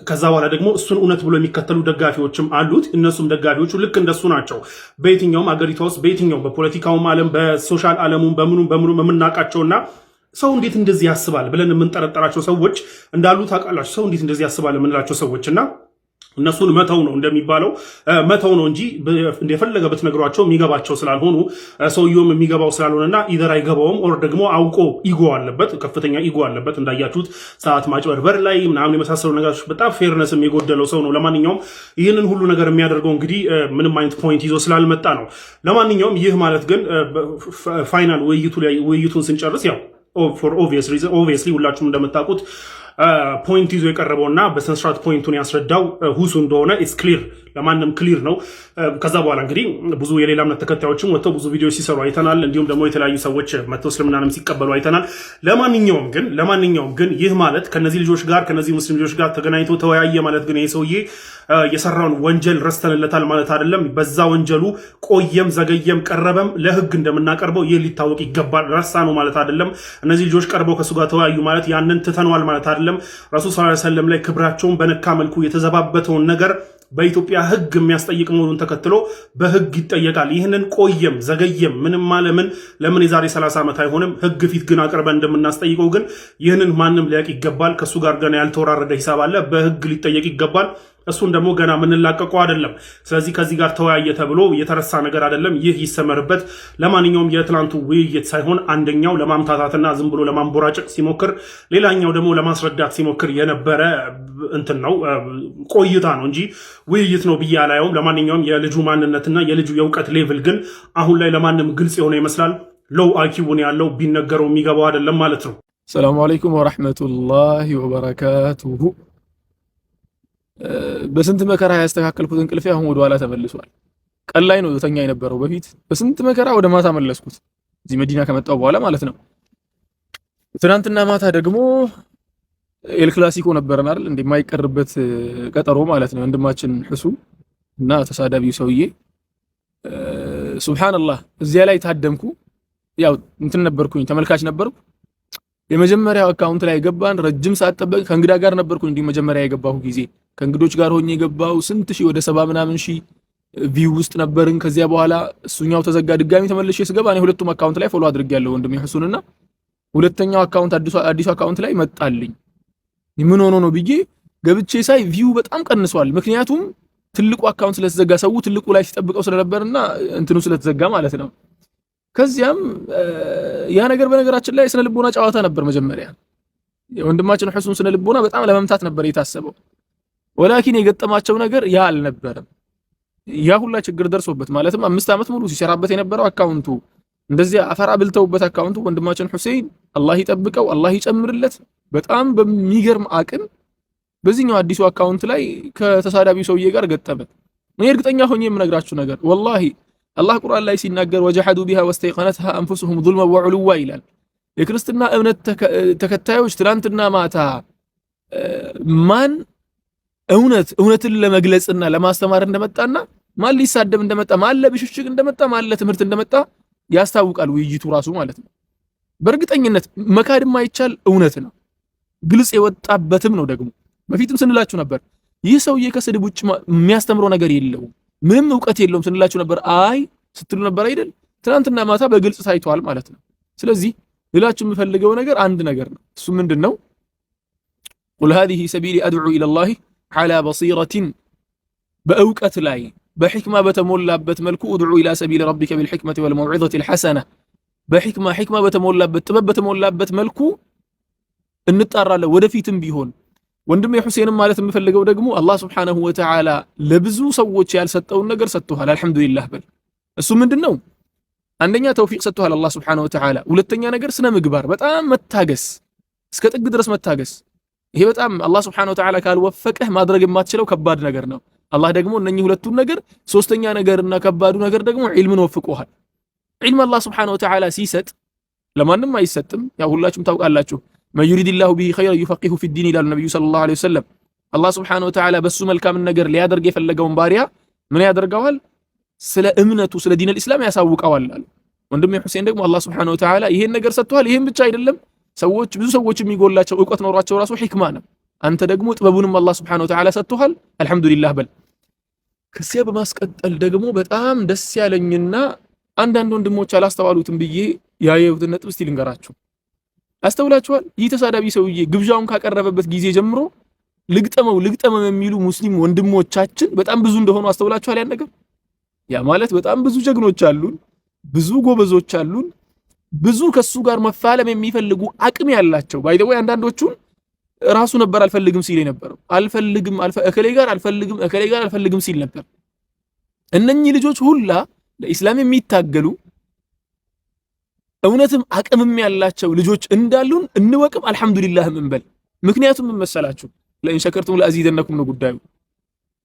Speaker 12: ከዛ በኋላ ደግሞ እሱን እውነት ብሎ የሚከተሉ ደጋፊዎችም አሉት። እነሱም ደጋፊዎቹ ልክ እንደሱ ናቸው። በየትኛውም አገሪቷ ውስጥ በየትኛውም በፖለቲካውም ዓለም በሶሻል ዓለሙም በምኑ የምናውቃቸውና ሰው እንዴት እንደዚህ ያስባል ብለን የምንጠረጠራቸው ሰዎች እንዳሉ ታውቃላችሁ። ሰው እንዴት እንደዚህ ያስባል የምንላቸው ሰዎች እና እነሱን መተው ነው እንደሚባለው መተው ነው እንጂ እንደፈለገ ብትነግሯቸው የሚገባቸው ስላልሆኑ ሰውየውም የሚገባው ስላልሆነና ኢደር አይገባውም ኦር ደግሞ አውቆ ኢጎ አለበት፣ ከፍተኛ ኢጎ አለበት። እንዳያችሁት ሰዓት ማጭበርበር ላይ ምናምን የመሳሰሉ ነገሮች በጣም ፌርነስም የጎደለው ሰው ነው። ለማንኛውም ይህንን ሁሉ ነገር የሚያደርገው እንግዲህ ምንም አይነት ፖይንት ይዞ ስላልመጣ ነው። ለማንኛውም ይህ ማለት ግን ፋይናል ውይይቱን ስንጨርስ ያው ፎር ኦብቪየስሊ ሁላችሁም እንደምታውቁት ፖይንት ይዞ የቀረበውና በስነስርዓት ፖይንቱን ያስረዳው ሁሱ እንደሆነ ኢትስ ክሊር፣ ለማንም ክሊር ነው። ከዛ በኋላ እንግዲህ ብዙ የሌላ እምነት ተከታዮችም ወጥተው ብዙ ቪዲዮዎች ሲሰሩ አይተናል። እንዲሁም ደግሞ የተለያዩ ሰዎች መጥተው እስልምናንም ሲቀበሉ አይተናል። ለማንኛውም ግን ይህ ማለት ከነዚህ ልጆች ጋር ከነዚህ ሙስሊም ልጆች ጋር ተገናኝቶ ተወያየ ማለት ግን ይሄ ሰውዬ የሰራውን ወንጀል ረስተንለታል ማለት አይደለም። በዛ ወንጀሉ ቆየም ዘገየም ቀረበም ለህግ እንደምናቀርበው ይህ ሊታወቅ ይገባል። ረሳ ነው ማለት አይደለም። እነዚህ ልጆች ቀርበው ከሱ ጋር ተወያዩ ማለት ያንን ትተነዋል ማለት አይደለም። ረሱል ሰለላሁ ዐለይሂ ወሰለም ላይ ክብራቸውን በነካ መልኩ የተዘባበተውን ነገር በኢትዮጵያ ህግ የሚያስጠይቅ መሆኑን ተከትሎ በህግ ይጠየቃል። ይህንን ቆየም ዘገየም ምንም ለምን የዛሬ 30 ዓመት አይሆንም ህግ ፊት ግን አቅርበን እንደምናስጠይቀው ግን ይህንን ማንም ሊያውቅ ይገባል። ከሱ ጋር ገና ያልተወራረደ ሂሳብ አለ፣ በህግ ሊጠየቅ ይገባል። እሱን ደግሞ ገና የምንላቀቀው አይደለም። ስለዚህ ከዚህ ጋር ተወያየ ተብሎ የተረሳ ነገር አይደለም። ይህ ይሰመርበት። ለማንኛውም የትላንቱ ውይይት ሳይሆን አንደኛው ለማምታታትና ዝም ብሎ ለማንቦራጨቅ ሲሞክር፣ ሌላኛው ደግሞ ለማስረዳት ሲሞክር የነበረ እንትን ነው ቆይታ ነው እንጂ ውይይት ነው ብዬ አላየውም። ለማንኛውም የልጁ ማንነትና የልጁ የእውቀት ሌቭል ግን አሁን ላይ ለማንም ግልጽ የሆነ ይመስላል። ሎው አይኪውን ያለው ቢነገረው የሚገባው አይደለም ማለት ነው።
Speaker 7: ሰላሙ አለይኩም ወራህመቱላሂ ወበረካቱሁ። በስንት መከራ ያስተካከልኩት እንቅልፌ አሁን ወደ ኋላ ተመልሷል። ቀን ላይ ነው ተኛ የነበረው በፊት በስንት መከራ ወደ ማታ መለስኩት። እዚህ መዲና ከመጣው በኋላ ማለት ነው። ትናንትና ማታ ደግሞ ኤል ክላሲኮ ነበረን አይደል? እንደማይቀርበት ቀጠሮ ማለት ነው። ወንድማችን ሕሱ እና ተሳዳቢው ሰውዬ ሱብሃንአላህ እዚያ ላይ ታደምኩ። ያው እንትን ነበርኩኝ፣ ተመልካች ነበርኩ። የመጀመሪያው አካውንት ላይ ገባን። ረጅም ሰዓት ጠበቅ። ከእንግዳ ጋር ነበርኩኝ። እንዲህ መጀመሪያ የገባሁ ጊዜ ከእንግዶች ጋር ሆኜ የገባው ስንት ሺህ ወደ 70 ምናምን ሺህ ቪው ውስጥ ነበርን። ከዚያ በኋላ እሱኛው ተዘጋ። ድጋሚ ተመልሼ ስገባ እኔ ሁለቱም አካውንት ላይ ፎሎ አድርጌያለሁ ወንድሜ ሕሱንና ሁለተኛው አካውንት አዲሱ አካውንት ላይ መጣልኝ። ምን ሆኖ ነው ብዬ ገብቼ ሳይ ቪው በጣም ቀንሷል። ምክንያቱም ትልቁ አካውንት ስለተዘጋ ሰው ትልቁ ላይ ሲጠብቀው ስለነበርና እንትኑ ስለተዘጋ ማለት ነው። ከዚያም ያ ነገር በነገራችን ላይ ስነ ልቦና ጨዋታ ነበር። መጀመሪያ የወንድማችን ሕሱን ስነ ልቦና በጣም ለመምታት ነበር የታሰበው። ወላኪን የገጠማቸው ነገር ያ አልነበረም። ያ ሁላ ችግር ደርሶበት ማለትም 5 ዓመት ሙሉ ሲሰራበት የነበረው አካውንቱ እንደዚያ አፈራ ብልተውበት አካውንቱ ወንድማችን ሁሴን አላህ ይጠብቀው፣ አላህ ይጨምርለት በጣም በሚገርም አቅም በዚህኛው አዲሱ አካውንት ላይ ከተሳዳቢው ሰውዬ ጋር ገጠመ። እኔ እርግጠኛ ሆኜ የምነግራችሁ ነገር ወላሂ አላህ ቁርአን ላይ ሲናገር ወጀሐዱ ቢሃ ወስተይቀነትሃ አንፉሱሁም ዙልመን ወዑሉዋ ይላል። የክርስትና እምነት ተከታዮች ትናንትና ማታ ማን እውነትን ለመግለጽና ለማስተማር እንደመጣና ማን ሊሳደብ እንደመጣ ማን ለብሽሽቅ እንደመጣ ማን ለትምህርት እንደመጣ ያስታውቃል ውይይቱ ራሱ ማለት ነው። በእርግጠኝነት መካድ የማይቻል እውነት ነው። ግልጽ የወጣበትም ነው። ደግሞ በፊትም ስንላችሁ ነበር ይህ ሰውዬ ከስድብ ውጭ የሚያስተምረው ነገር የለውም፣ ምንም እውቀት የለውም ስንላችሁ ነበር። አይ ስትሉ ነበር አይደል? ትናንትና ማታ በግልጽ ታይቷል ማለት ነው። ስለዚህ ልላችሁ የምፈልገው ነገር አንድ ነገር ነው። እሱ ምንድነው? ቁል ሃዚሂ ሰቢሊ አድዑ ኢለላሂ ዐላ በሲረቲን በእውቀት ላይ በሕክማ በተሞላበት መልኩ ኡድዑ ኢላ ሰቢሊ ረቢከ ቢልሕክመቲ ወልመውዒዘቲል ሐሰነ በሕክማ በተሞላበት ጥበብ በተሞላበት መልኩ እንጣራለን ወደፊትም ቢሆን። ወንድሜ ሁሴንም ማለት የምፈልገው ደግሞ አላህ ሱብሓነሁ ወተዓላ ለብዙ ሰዎች ያልሰጠውን ነገር ሰጥቶሃል። አልሐምዱሊላህ በል። እሱ ምንድነው? አንደኛ ተውፊቅ ሰጥቶሃል አላህ ሱብሓነሁ ወተዓላ። ሁለተኛ ነገር ስነ ምግባር፣ በጣም መታገስ፣ እስከ ጥግ ድረስ መታገስ። ይሄ በጣም አላህ ሱብሓነሁ ወተዓላ ካልወፈቀህ ማድረግ የማትችለው ከባድ ነገር ነው። አላህ ደግሞ እነኚህ ሁለቱን ነገር ሶስተኛ ነገርና ከባዱ ነገር ደግሞ ዒልምን ወፍቆሃል። ዒልም አላህ ሱብሓነሁ ወተዓላ ሲሰጥ ለማንም አይሰጥም። ያው ሁላችሁም ታውቃላችሁ። መን ዩሪድላሁ ቢሂ ኸይረን ዩፈቂሁ ፊዲን ይላሉ ነብዩ ሰለላሁ ዐለይሂ ወሰለም። አላህ ሱብሓነሁ ወተዓላ በሱ መልካምን ነገር ሊያደርግ የፈለገውን ባሪያ ምን ያደርገዋል? ስለ እምነቱ ስለ ዲነል ኢስላም ያሳውቀዋል አሉ። ወንድሜ ሁሴን ደግሞ አላህ ሱብሓነሁ ወተዓላ ይሄን ነገር ሰጥቷል። ይሄን ብቻ አይደለም፣ ብዙ ሰዎች የሚጎላቸው ዕውቀት ኖሯቸው ራሱ ሒክማ ነው። አንተ ደግሞ ጥበቡንም አላህ ሱብሓነሁ ወተዓላ ሰጥቷል። አልሐምዱሊላህ በል። ከዚያ በማስቀጠል ደግሞ በጣም ደስ ያለኝና አንዳንድ ወንድሞች አላስተዋሉትም ብዬ ያየሁትን ነጥብ እስቲ ልንገራችሁ። አስተውላችኋል? ይህ ተሳዳቢ ሰውዬ ግብዣውን ካቀረበበት ጊዜ ጀምሮ ልግጠመው የሚሉ ሙስሊም ወንድሞቻችን በጣም ብዙ እንደሆኑ አስተውላችኋል? ያን ነገር ያ ማለት በጣም ብዙ ጀግኖች አሉን፣ ብዙ ጎበዞች አሉን፣ ብዙ ከሱ ጋር መፋለም የሚፈልጉ አቅም ያላቸው ባይደው አንዳንዶቹን ራሱ ነበር አልፈልግም ሲል የነበረው እከሌ ጋር አልፈልግም ሲል ነበር። እነኚህ ልጆች ሁላ ለኢስላም የሚታገሉ እውነትም አቅምም ያላቸው ልጆች እንዳሉን እንወቅም፣ አልሐምዱሊላህም እንበል። ምክንያቱም ምን መሰላችሁ? ለኢን ሸከርቱም ለአዚደነኩም ነው ጉዳዩ።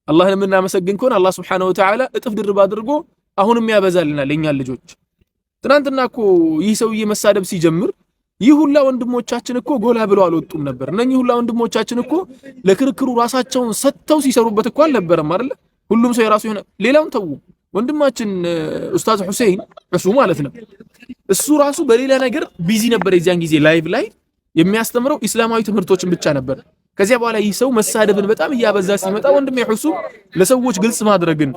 Speaker 7: አላህን የምናመሰግን ከሆነ አላህ ሱብሓነሁ ወተዓላ እጥፍ ድርብ አድርጎ አሁንም ያበዛልናል የኛን ልጆች። ትናንትና እኮ ይህ ሰውዬ መሳደብ ሲጀምር ይህ ሁላ ወንድሞቻችን እኮ ጎላ ብለው አልወጡም ነበር። እነኚህ ሁላ ወንድሞቻችን እኮ ለክርክሩ ራሳቸውን ሰጥተው ሲሰሩበት እኮ አልነበረም አይደል? ሁሉም ሰው የራሱ የሆነ ሌላውን ተው። ወንድማችን ኡስታዝ ሁሴን እሱ ማለት ነው እሱ ራሱ በሌላ ነገር ቢዚ ነበር። የዚያን ጊዜ ላይቭ ላይ የሚያስተምረው ኢስላማዊ ትምህርቶችን ብቻ ነበር። ከዚያ በኋላ ይህ ሰው መሳደብን በጣም እያበዛ ሲመጣ ወንድሜ ሁሱ ለሰዎች ግልጽ ማድረግን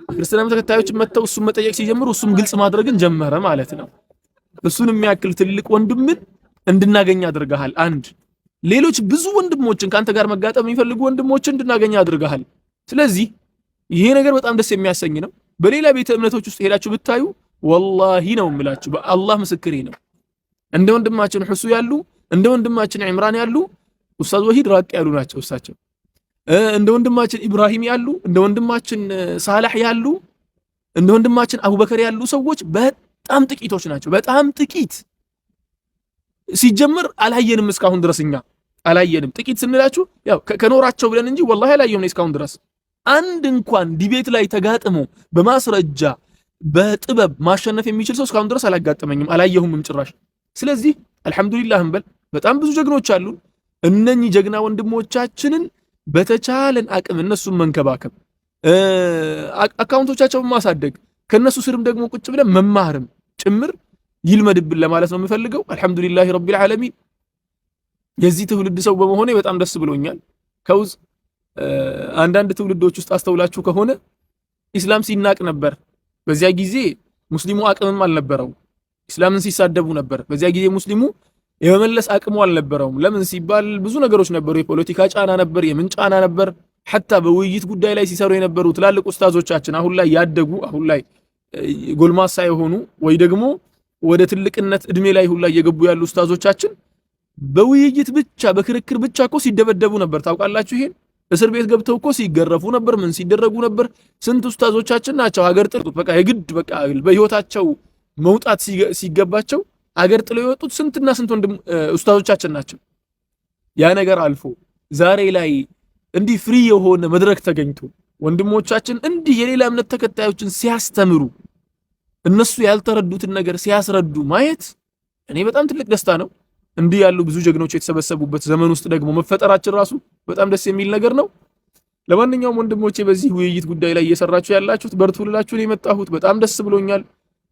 Speaker 7: ክርስቲያኑ ተከታዮች መተው እሱን መጠየቅ ሲጀምሩ እሱም ግልጽ ማድረግን ጀመረ ማለት ነው። እሱን የሚያክል ትልቅ ወንድምን እንድናገኝ አድርገሃል። አንድ ሌሎች ብዙ ወንድሞችን ካንተ ጋር መጋጠም የሚፈልጉ ወንድሞችን እንድናገኝ አድርገሃል። ስለዚህ ይሄ ነገር በጣም ደስ የሚያሰኝ ነው። በሌላ ቤተ እምነቶች ውስጥ ሄዳችሁ ብታዩ ወላሂ ነው የምላችሁ፣ በአላህ ምስክሬ ነው። እንደ ወንድማችን ሁሱ ያሉ እንደ ወንድማችን ኢምራን ያሉ ኡስታዝ ወሂድ ራቅ ያሉ ናቸው እሳቸው። እንደ ወንድማችን ኢብራሂም ያሉ እንደ ወንድማችን ሳላህ ያሉ እንደ ወንድማችን አቡበከር ያሉ ሰዎች በጣም ጥቂቶች ናቸው። በጣም ጥቂት ሲጀምር አላየንም እስካሁን ድረስኛ አላየንም። ጥቂት ስንላችሁ ያው ከኖራቸው ብለን እንጂ ወላሂ አላየንም እስካሁን ድረስ አንድ እንኳን ዲቤት ላይ ተጋጥሞ በማስረጃ በጥበብ ማሸነፍ የሚችል ሰው እስካሁን ድረስ አላጋጠመኝም አላየሁምም ጭራሽ። ስለዚህ አልহামዱሊላህ እንበል በጣም ብዙ ጀግኖች አሉ። እነኚህ ጀግና ወንድሞቻችንን በተቻለን አቅም እነሱን መንከባከብ አካውንቶቻቸውን ማሳደግ ከነሱ ስርም ደግሞ ቁጭ ብለን መማርም ጭምር ይልመድብን ለማለት ነው የምፈልገው። አልহামዱሊላህ ረቢል ዓለሚን የዚህ ትውልድ ሰው በመሆኔ በጣም ደስ ብሎኛል። ከውዝ አንዳንድ ትውልዶች ውስጥ አስተውላችሁ ከሆነ ኢስላም ሲናቅ ነበር። በዚያ ጊዜ ሙስሊሙ አቅምም አልነበረው። ኢስላምን ሲሳደቡ ነበር። በዚያ ጊዜ ሙስሊሙ የመመለስ አቅሙ አልነበረውም። ለምን ሲባል ብዙ ነገሮች ነበሩ። የፖለቲካ ጫና ነበር፣ የምን ጫና ነበር። ሐታ በውይይት ጉዳይ ላይ ሲሰሩ የነበሩ ትላልቅ ኡስታዞቻችን አሁን ላይ ያደጉ አሁን ላይ ጎልማሳ የሆኑ ወይ ደግሞ ወደ ትልቅነት እድሜ ላይ ሁላ እየገቡ ያሉ ኡስታዞቻችን በውይይት ብቻ በክርክር ብቻ እኮ ሲደበደቡ ነበር። ታውቃላችሁ ይሄን? እስር ቤት ገብተው እኮ ሲገረፉ ነበር። ምን ሲደረጉ ነበር? ስንት ኡስታዞቻችን ናቸው ሀገር ጥለው በቃ የግድ በቃ በህይወታቸው መውጣት ሲገባቸው ሀገር ጥለው የወጡት ስንትና ስንት ወንድም ኡስታዞቻችን ናቸው። ያ ነገር አልፎ ዛሬ ላይ እንዲህ ፍሪ የሆነ መድረክ ተገኝቶ ወንድሞቻችን እንዲህ የሌላ እምነት ተከታዮችን ሲያስተምሩ እነሱ ያልተረዱትን ነገር ሲያስረዱ ማየት እኔ በጣም ትልቅ ደስታ ነው። እንዲህ ያሉ ብዙ ጀግኖች የተሰበሰቡበት ዘመን ውስጥ ደግሞ መፈጠራችን ራሱ በጣም ደስ የሚል ነገር ነው። ለማንኛውም ወንድሞቼ በዚህ ውይይት ጉዳይ ላይ እየሰራችሁ ያላችሁት በርቱ ልላችሁ ነው የመጣሁት። በጣም ደስ ብሎኛል።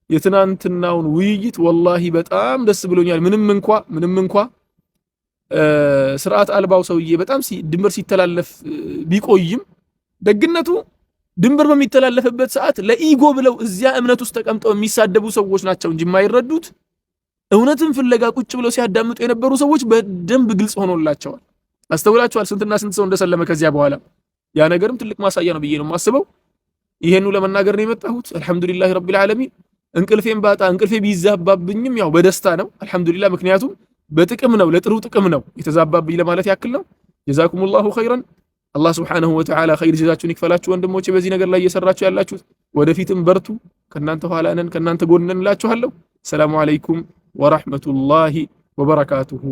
Speaker 7: የትናንትናውን ውይይት ወላሂ በጣም ደስ ብሎኛል። ምንም እንኳ ስርዓት አልባው ሰውዬ በጣም ድንበር ሲተላለፍ ቢቆይም ደግነቱ ድንበር በሚተላለፍበት ሰዓት ለኢጎ ብለው እዚያ እምነት ውስጥ ተቀምጠው የሚሳደቡ ሰዎች ናቸው እንጂ የማይረዱት እውነትን ፍለጋ ቁጭ ብለው ሲያዳምጡ የነበሩ ሰዎች በደንብ ግልጽ ሆኖላቸዋል። አስተውላችኋል ስንትና ስንት ሰው እንደሰለመ ከዚያ በኋላ። ያ ነገርም ትልቅ ማሳያ ነው ብዬ ነው የማስበው። ይሄኑ ለመናገር ነው የመጣሁት። አልহামዱሊላህ ረቢል ዓለሚን። እንቅልፌን ባጣ እንቅልፌ ቢዛባብኝም ያው በደስታ ነው አልহামዱሊላህ። ምክንያቱም በጥቅም ነው ለጥሩ ጥቅም ነው የተዛባብኝ ለማለት ያክል ነው። ጀዛኩሙላሁ ኸይረን። አላህ ሱብሓነሁ ወተዓላ ኸይር ጀዛችሁን ይክፈላችሁ ወንድሞቼ በዚህ ነገር ላይ እየሰራችሁ ያላችሁት። ወደፊትም በርቱ። ከናንተ ኋላ ነን ከናንተ ጎን ነን እላችኋለሁ። ሰላም አለይኩም ወራህመቱላሂ ወበረካቱሁ።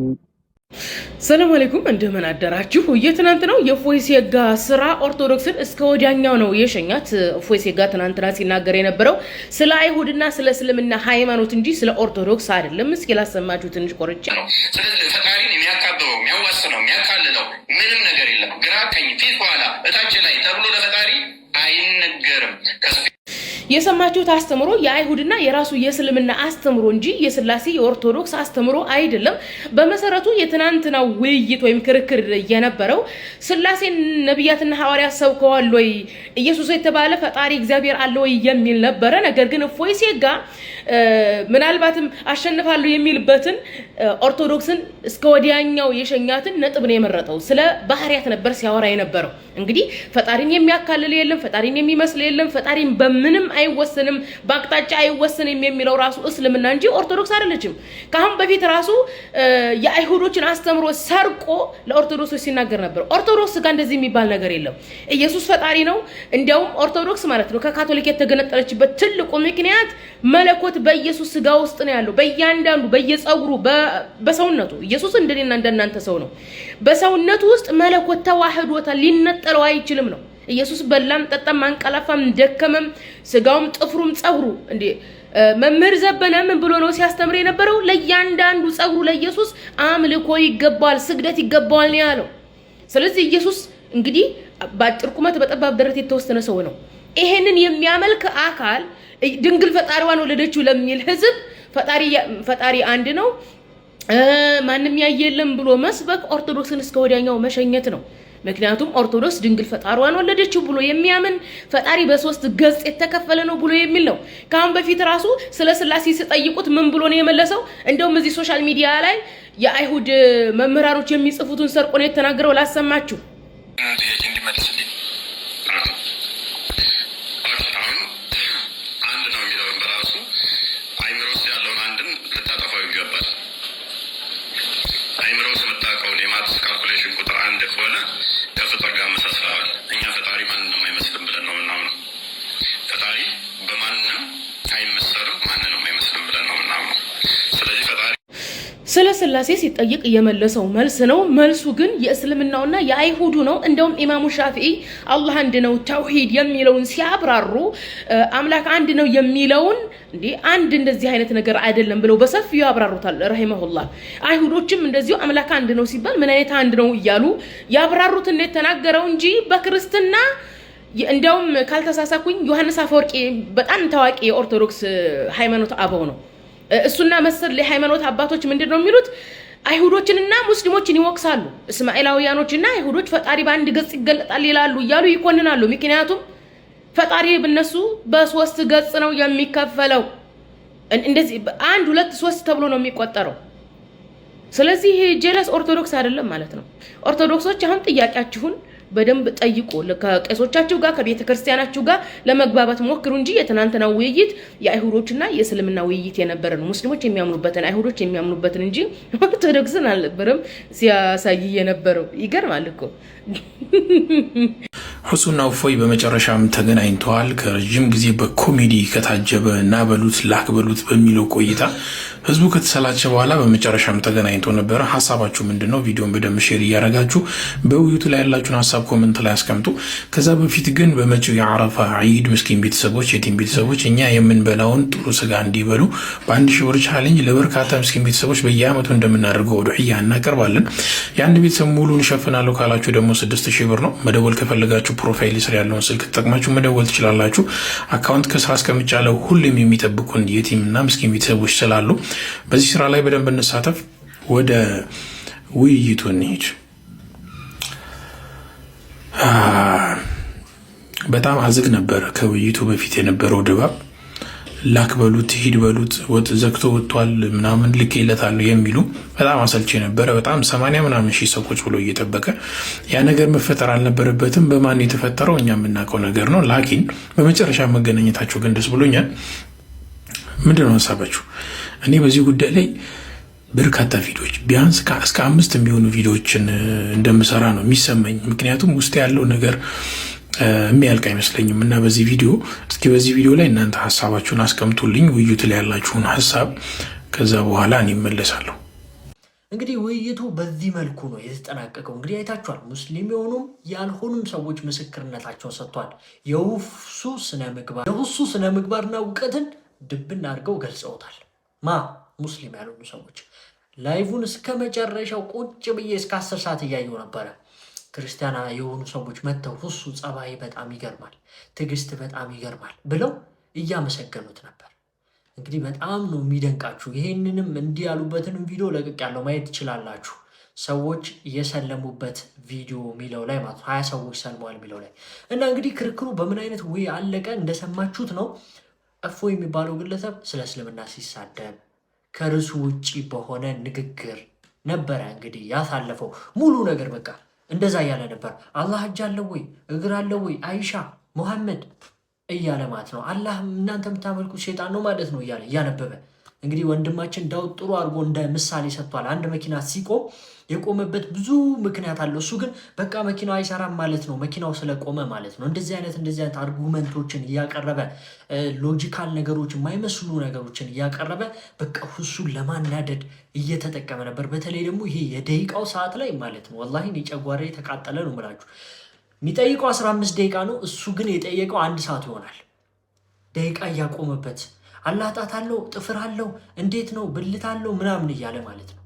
Speaker 13: ሰላም አለይኩም እንደምን አደራችሁ። የትናንት ነው የፎይሴጋ ስራ ኦርቶዶክስን እስከ ወዲያኛው ነው የሸኛት። ፎይሴጋ ትናንትና ሲናገር የነበረው ስለ አይሁድና ስለ እስልምና ሃይማኖት እንጂ ስለ ኦርቶዶክስ አይደለም። እስኪ ላሰማችሁ ትንሽ ቆርጬ ነው።
Speaker 3: ስለዚህ ፈጣሪን የሚያካብበው የሚያዋስነው የሚያካልለው ምንም ነገር የለም። ግራ ቀኝ ፊት ኋላ እታች ላይ ተብሎ ለፈጣሪ አይነገርም።
Speaker 13: የሰማችሁት አስተምሮ የአይሁድና የራሱ የእስልምና አስተምሮ እንጂ የስላሴ የኦርቶዶክስ አስተምሮ አይደለም። በመሰረቱ የትናንትናው ውይይት ወይም ክርክር የነበረው ስላሴን ነብያትና ሐዋርያት ሰብከዋል ወይ ኢየሱስ የተባለ ፈጣሪ እግዚአብሔር አለ ወይ የሚል ነበረ። ነገር ግን ፎይሴጋ ምናልባትም አሸንፋለሁ የሚልበትን ኦርቶዶክስን እስከ ወዲያኛው የሸኛትን ነጥብ ነው የመረጠው። ስለ ባህሪያት ነበር ሲያወራ የነበረው። እንግዲህ ፈጣሪን የሚያካልል የለም፣ ፈጣሪን የሚመስል የለም፣ ፈጣሪን በምንም አይወሰንም፣ በአቅጣጫ አይወሰንም የሚለው ራሱ እስልምና እንጂ ኦርቶዶክስ አይደለችም። ካሁን በፊት ራሱ የአይሁዶችን አስተምሮ ሰርቆ ለኦርቶዶክሶች ሲናገር ነበር። ኦርቶዶክስ ጋር እንደዚህ የሚባል ነገር የለም። ኢየሱስ ፈጣሪ ነው። እንዲያውም ኦርቶዶክስ ማለት ነው ከካቶሊክ የተገነጠለችበት ትልቁ ምክንያት መለኮት በኢየሱስ ስጋ ውስጥ ነው ያለው። በእያንዳንዱ በየጸጉሩ በሰውነቱ ኢየሱስ እንደኔና እንደናንተ ሰው ነው። በሰውነቱ ውስጥ መለኮት ተዋህዶታል፣ ሊነጠለው አይችልም ነው። ኢየሱስ በላም ጠጣም አንቀላፋም ደከመም ስጋውም ጥፍሩም ጸጉሩ እንዴ መምህር ዘበነ ምን ብሎ ነው ሲያስተምር የነበረው? ለእያንዳንዱ ጸጉሩ ለኢየሱስ አምልኮ ይገባል፣ ስግደት ይገባል ነው ያለው። ስለዚህ ኢየሱስ እንግዲህ በአጭር ቁመት በጠባብ ደረት የተወሰነ ሰው ነው። ይሄንን የሚያመልክ አካል ድንግል ፈጣሪዋን ወለደችው ለሚል ህዝብ ፈጣሪ አንድ ነው ማንም ያየለም ብሎ መስበክ ኦርቶዶክስን እስከ ወዲያኛው መሸኘት ነው። ምክንያቱም ኦርቶዶክስ ድንግል ፈጣሪዋን ወለደችው ብሎ የሚያምን ፈጣሪ በሶስት ገጽ የተከፈለ ነው ብሎ የሚል ነው። ካሁን በፊት ራሱ ስለ ስላሴ ሲጠይቁት ምን ብሎ ነው የመለሰው? እንደውም እዚህ ሶሻል ሚዲያ ላይ የአይሁድ መምህራኖች የሚጽፉትን ሰርቆ ነው የተናገረው። ላሰማችሁ ስለ ስላሴ ሲጠይቅ የመለሰው መልስ ነው። መልሱ ግን የእስልምናውና የአይሁዱ ነው። እንደውም ኢማሙ ሻፊዒ አላህ አንድ ነው ተውሂድ የሚለውን ሲያብራሩ አምላክ አንድ ነው የሚለውን እንዴ አንድ እንደዚህ አይነት ነገር አይደለም ብለው በሰፊው ያብራሩታል ረሂመሁላህ። አይሁዶችም እንደዚሁ አምላክ አንድ ነው ሲባል ምን አይነት አንድ ነው እያሉ ያብራሩት እንደ ተናገረው እንጂ በክርስትና እንደውም ካልተሳሳኩኝ ዮሐንስ አፈወርቂ በጣም ታዋቂ የኦርቶዶክስ ሃይማኖት አበው ነው። እሱና መሰል ለሃይማኖት አባቶች ምንድነው የሚሉት? አይሁዶችንና ሙስሊሞችን ይወቅሳሉ። እስማኤላውያኖችና አይሁዶች ፈጣሪ በአንድ ገጽ ይገለጣል ይላሉ እያሉ ይኮንናሉ። ምክንያቱም ፈጣሪ በእነሱ በሶስት ገጽ ነው የሚከፈለው። እንደዚህ 1 2 3 ተብሎ ነው የሚቆጠረው። ስለዚህ ጀለስ ኦርቶዶክስ አይደለም ማለት ነው። ኦርቶዶክሶች አሁን ጥያቄያችሁን በደንብ ጠይቁ። ከቄሶቻችሁ ጋር ከቤተ ክርስቲያናችሁ ጋር ለመግባባት ሞክሩ እንጂ የትናንትናው ውይይት የአይሁዶችና የእስልምና ውይይት የነበረ ነው። ሙስሊሞች የሚያምኑበትን አይሁዶች የሚያምኑበትን እንጂ ኦርቶዶክስን አልነበረም ሲያሳይ የነበረው። ይገርማል እኮ።
Speaker 12: ሁሱና እፎይ በመጨረሻም ተገናኝተዋል። ከረጅም ጊዜ በኮሜዲ ከታጀበ እና በሉት ላክ በሉት በሚለው ቆይታ ህዝቡ ከተሰላቸ በኋላ በመጨረሻም ተገናኝቶ ነበረ። ሀሳባችሁ ምንድነው? ቪዲዮን በደንብ ሼር እያደረጋችሁ በውይይቱ ላይ ያላችሁን ሀሳብ ኮሜንት ላይ አስቀምጡ። ከዛ በፊት ግን በመጪው የአረፋ ዒድ ምስኪን ቤተሰቦች፣ የቲም ቤተሰቦች እኛ የምንበላውን ጥሩ ስጋ እንዲበሉ በ1000 ብር ቻሌንጅ ለበርካታ ምስኪን ቤተሰቦች በየአመቱ እንደምናደርገው ዱዕያ እናቀርባለን። የአንድ ቤተሰብ ሙሉን እሸፍናለሁ ካላችሁ ደግሞ 6000 ብር ነው። መደወል ከፈለጋችሁ ፕሮፋይል ስር ያለውን ስልክ ተጠቅማችሁ መደወል ትችላላችሁ። አካውንት ከስራ እስከምጫለው ሁሉም የሚጠብቁን የቲምና ምስኪን ቤተሰቦች ስላሉ በዚህ ስራ ላይ በደንብ እንሳተፍ። ወደ ውይይቱ እንሂድ። በጣም አዝግ ነበር ከውይይቱ በፊት የነበረው ድባብ። ላክ በሉት ሂድ በሉት ወጥ ዘግቶ ወጥቷል ምናምን ልኬለታል የሚሉ በጣም አሰልቺ ነበረ። በጣም 80 ምናምን ሺህ ሰዎች ብሎ እየጠበቀ ያ ነገር መፈጠር አልነበረበትም። በማን የተፈጠረው እኛ የምናውቀው ነገር ነው። ላኪን በመጨረሻ መገናኘታቸው ግን ደስ ብሎኛል። ምንድነው ሀሳባችሁ? እኔ በዚህ ጉዳይ ላይ በርካታ ቪዲዮዎች ቢያንስ እስከ 5 የሚሆኑ ቪዲዮዎችን እንደምሰራ ነው የሚሰማኝ። ምክንያቱም ውስጥ ያለው ነገር የሚያልቅ አይመስለኝም እና በዚህ ቪዲዮ ላይ እናንተ ሀሳባችሁን አስቀምጡልኝ፣ ውይይቱ ላይ ያላችሁን ሀሳብ። ከዛ በኋላ እኔ እመለሳለሁ።
Speaker 6: እንግዲህ ውይይቱ በዚህ መልኩ ነው የተጠናቀቀው። እንግዲህ አይታችኋል። ሙስሊም የሆኑም ያልሆኑም ሰዎች ምስክርነታቸውን ሰጥቷል። የሁሱ ስነ ምግባርና እውቀትን ድብን አድርገው ገልጸውታል። ሙስሊም ያልሆኑ ሰዎች ላይቭን እስከ መጨረሻው ቁጭ ብዬ እስከ 10 ሰዓት እያየው ነበረ። ክርስቲያና የሆኑ ሰዎች መጥተው ሁሱ ጸባይ በጣም ይገርማል፣ ትዕግስት በጣም ይገርማል ብለው እያመሰገኑት ነበር። እንግዲህ በጣም ነው የሚደንቃችሁ። ይሄንንም እንዲህ ያሉበትንም ቪዲዮ ለቅቅ ያለው ማየት ትችላላችሁ። ሰዎች የሰለሙበት ቪዲዮ የሚለው ላይ ማለት 20 ሰዎች ሰልመዋል የሚለው ላይ እና እንግዲህ ክርክሩ በምን አይነት ወይ አለቀ እንደሰማችሁት ነው። እፎይ የሚባለው ግለሰብ ስለ እስልምና ሲሳደብ ከርሱ ውጪ በሆነ ንግግር ነበረ እንግዲህ ያሳለፈው ሙሉ ነገር በቃ እንደዛ እያለ ነበር። አላህ እጅ አለው ወይ እግር አለው ወይ አይሻ ሙሐመድ እያለ ማለት ነው። አላህ እናንተ የምታመልኩት ሸይጣን ነው ማለት ነው እያለ እያነበበ እንግዲህ ወንድማችን ዳውድ ጥሩ አድርጎ እንደ ምሳሌ ሰጥቷል። አንድ መኪና ሲቆም የቆመበት ብዙ ምክንያት አለው። እሱ ግን በቃ መኪናው አይሰራም ማለት ነው፣ መኪናው ስለቆመ ማለት ነው። እንደዚህ አይነት አርጉመንቶችን እያቀረበ ሎጂካል ነገሮች የማይመስሉ ነገሮችን እያቀረበ በቃ ሁሱን ለማናደድ እየተጠቀመ ነበር። በተለይ ደግሞ ይሄ የደቂቃው ሰዓት ላይ ማለት ነው። ወላሂ ጨጓራ የተቃጠለ ነው የምላችሁ። የሚጠይቀው 15 ደቂቃ ነው። እሱ ግን የጠየቀው 1 ሰዓት ይሆናል። ደቂቃ እያቆመበት አላህ ጣት አለው ጥፍር አለው እንዴት ነው ብልት አለው ምናምን እያለ ማለት ነው።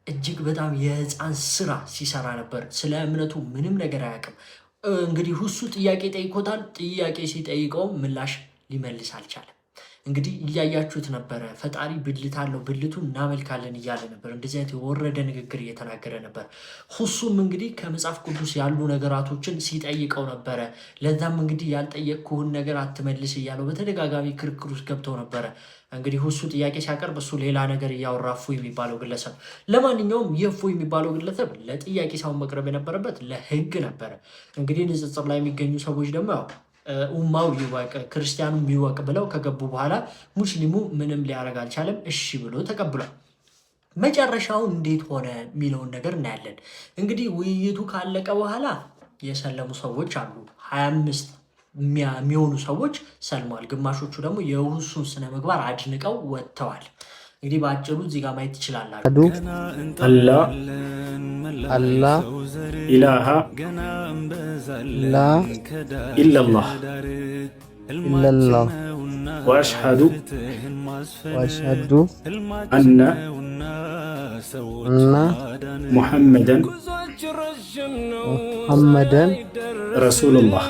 Speaker 6: እጅግ በጣም የህፃን ስራ ሲሰራ ነበር። ስለ እምነቱ ምንም ነገር አያውቅም። እንግዲህ ሁሱ ጥያቄ ጠይቆታል። ጥያቄ ሲጠይቀው ምላሽ ሊመልስ አልቻለም። እንግዲህ እያያችሁት ነበረ። ፈጣሪ ብልት አለው ብልቱን እናመልካለን እያለ ነበር። እንደዚህ አይነት የወረደ ንግግር እየተናገረ ነበር። ሁሱም እንግዲህ ከመጽሐፍ ቅዱስ ያሉ ነገራቶችን ሲጠይቀው ነበረ። ለዛም እንግዲህ ያልጠየቅኩህን ነገር አትመልስ እያለው በተደጋጋሚ ክርክር ውስጥ ገብተው ነበረ። እንግዲህ ሁሱ ጥያቄ ሲያቀርብ እሱ ሌላ ነገር እያወራ እፎይ የሚባለው ግለሰብ። ለማንኛውም የእፎይ የሚባለው ግለሰብ ለጥያቄ ሳይሆን መቅረብ የነበረበት ለህግ ነበረ። እንግዲህ ንጽጽር ላይ የሚገኙ ሰዎች ደግሞ ያው ኡማው ይወቅ ክርስቲያኑ ይወቅ ብለው ከገቡ በኋላ ሙስሊሙ ምንም ሊያደርግ አልቻለም። እሺ ብሎ ተቀብሏል። መጨረሻው እንዴት ሆነ የሚለውን ነገር እናያለን። እንግዲህ ውይይቱ ካለቀ በኋላ የሰለሙ ሰዎች አሉ። 25 የሚሆኑ ሰዎች ሰልመዋል። ግማሾቹ ደግሞ የሁሱን ስነ ምግባር አድንቀው ወጥተዋል። እንግዲህ በአጭሩ እዚህ ጋር ማየት ትችላላችሁ።
Speaker 2: አላህ ኢላሃ ኢላላህ ወአሽሀዱ አነ ሙሐመደን ረሱሉላህ።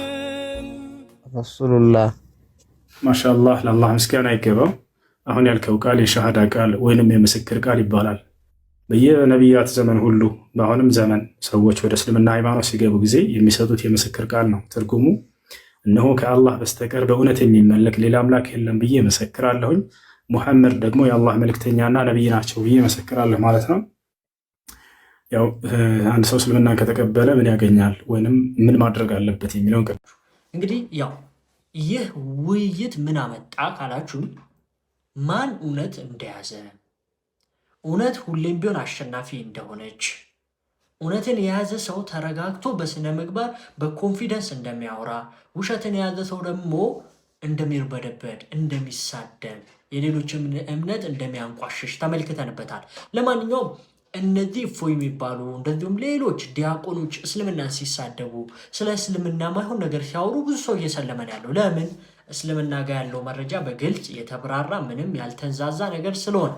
Speaker 2: ማሻአላህ ለአላህ ምስጋና ይገባው። አሁን ያልከው ቃል የሸሃዳ ቃል ወይንም የምስክር ቃል ይባላል። በየነቢያት ዘመን ሁሉ በአሁንም ዘመን ሰዎች ወደ እስልምና ሃይማኖት ሲገቡ ጊዜ የሚሰጡት የምስክር ቃል ነው። ትርጉሙ እነሆ ከአላህ በስተቀር በእውነት የሚመለክ ሌላ አምላክ የለም ብዬ መሰክራለሁኝ፣ ሙሐመድ ደግሞ የአላህ መልእክተኛና ነቢይ ናቸው ብዬ መሰክራለሁ ማለት ነው። ያው አንድ ሰው እስልምናን ከተቀበለ ምን ያገኛል ወይንም ምን ማድረግ አለበት የሚለውን
Speaker 6: እንግዲህ ያው ይህ ውይይት ምን አመጣ ካላችሁ ማን እውነት እንደያዘ፣ እውነት ሁሌም ቢሆን አሸናፊ እንደሆነች፣ እውነትን የያዘ ሰው ተረጋግቶ በስነ ምግባር በኮንፊደንስ እንደሚያወራ፣ ውሸትን የያዘ ሰው ደግሞ እንደሚርበደበድ፣ እንደሚሳደብ፣ የሌሎችም እምነት እንደሚያንቋሽሽ ተመልክተንበታል። ለማንኛውም እነዚህ እፎይ የሚባሉ እንደዚሁም ሌሎች ዲያቆኖች እስልምናን ሲሳደቡ ስለ እስልምና ማይሆን ነገር ሲያወሩ ብዙ ሰው እየሰለመን ያለው ለምን? እስልምና ጋር ያለው መረጃ በግልጽ የተብራራ ምንም ያልተንዛዛ ነገር ስለሆነ፣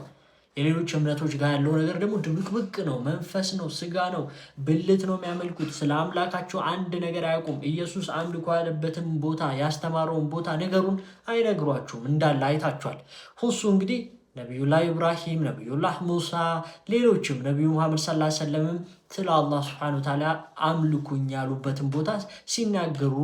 Speaker 6: የሌሎች እምነቶች ጋር ያለው ነገር ደግሞ ድብቅብቅ ነው፣ መንፈስ ነው፣ ስጋ ነው፣ ብልት ነው የሚያመልኩት። ስለ አምላካቸው አንድ ነገር አያውቁም። ኢየሱስ አንድ እኮ ያለበትን ቦታ ያስተማረውን ቦታ ነገሩን አይነግሯችሁም። እንዳለ አይታችኋል። ሁሱ እንግዲህ ነቢዩላህ ኢብራሂም፣ ነቢዩላህ ሙሳ፣ ሌሎችም ነቢዩ ሙሐመድ ሰለላሁ ዐለይሂ ወሰለም ስለ አላህ ሱብሓነሁ ወተዓላ አምልኩኝ ያሉበትን ቦታ ሲናገሩ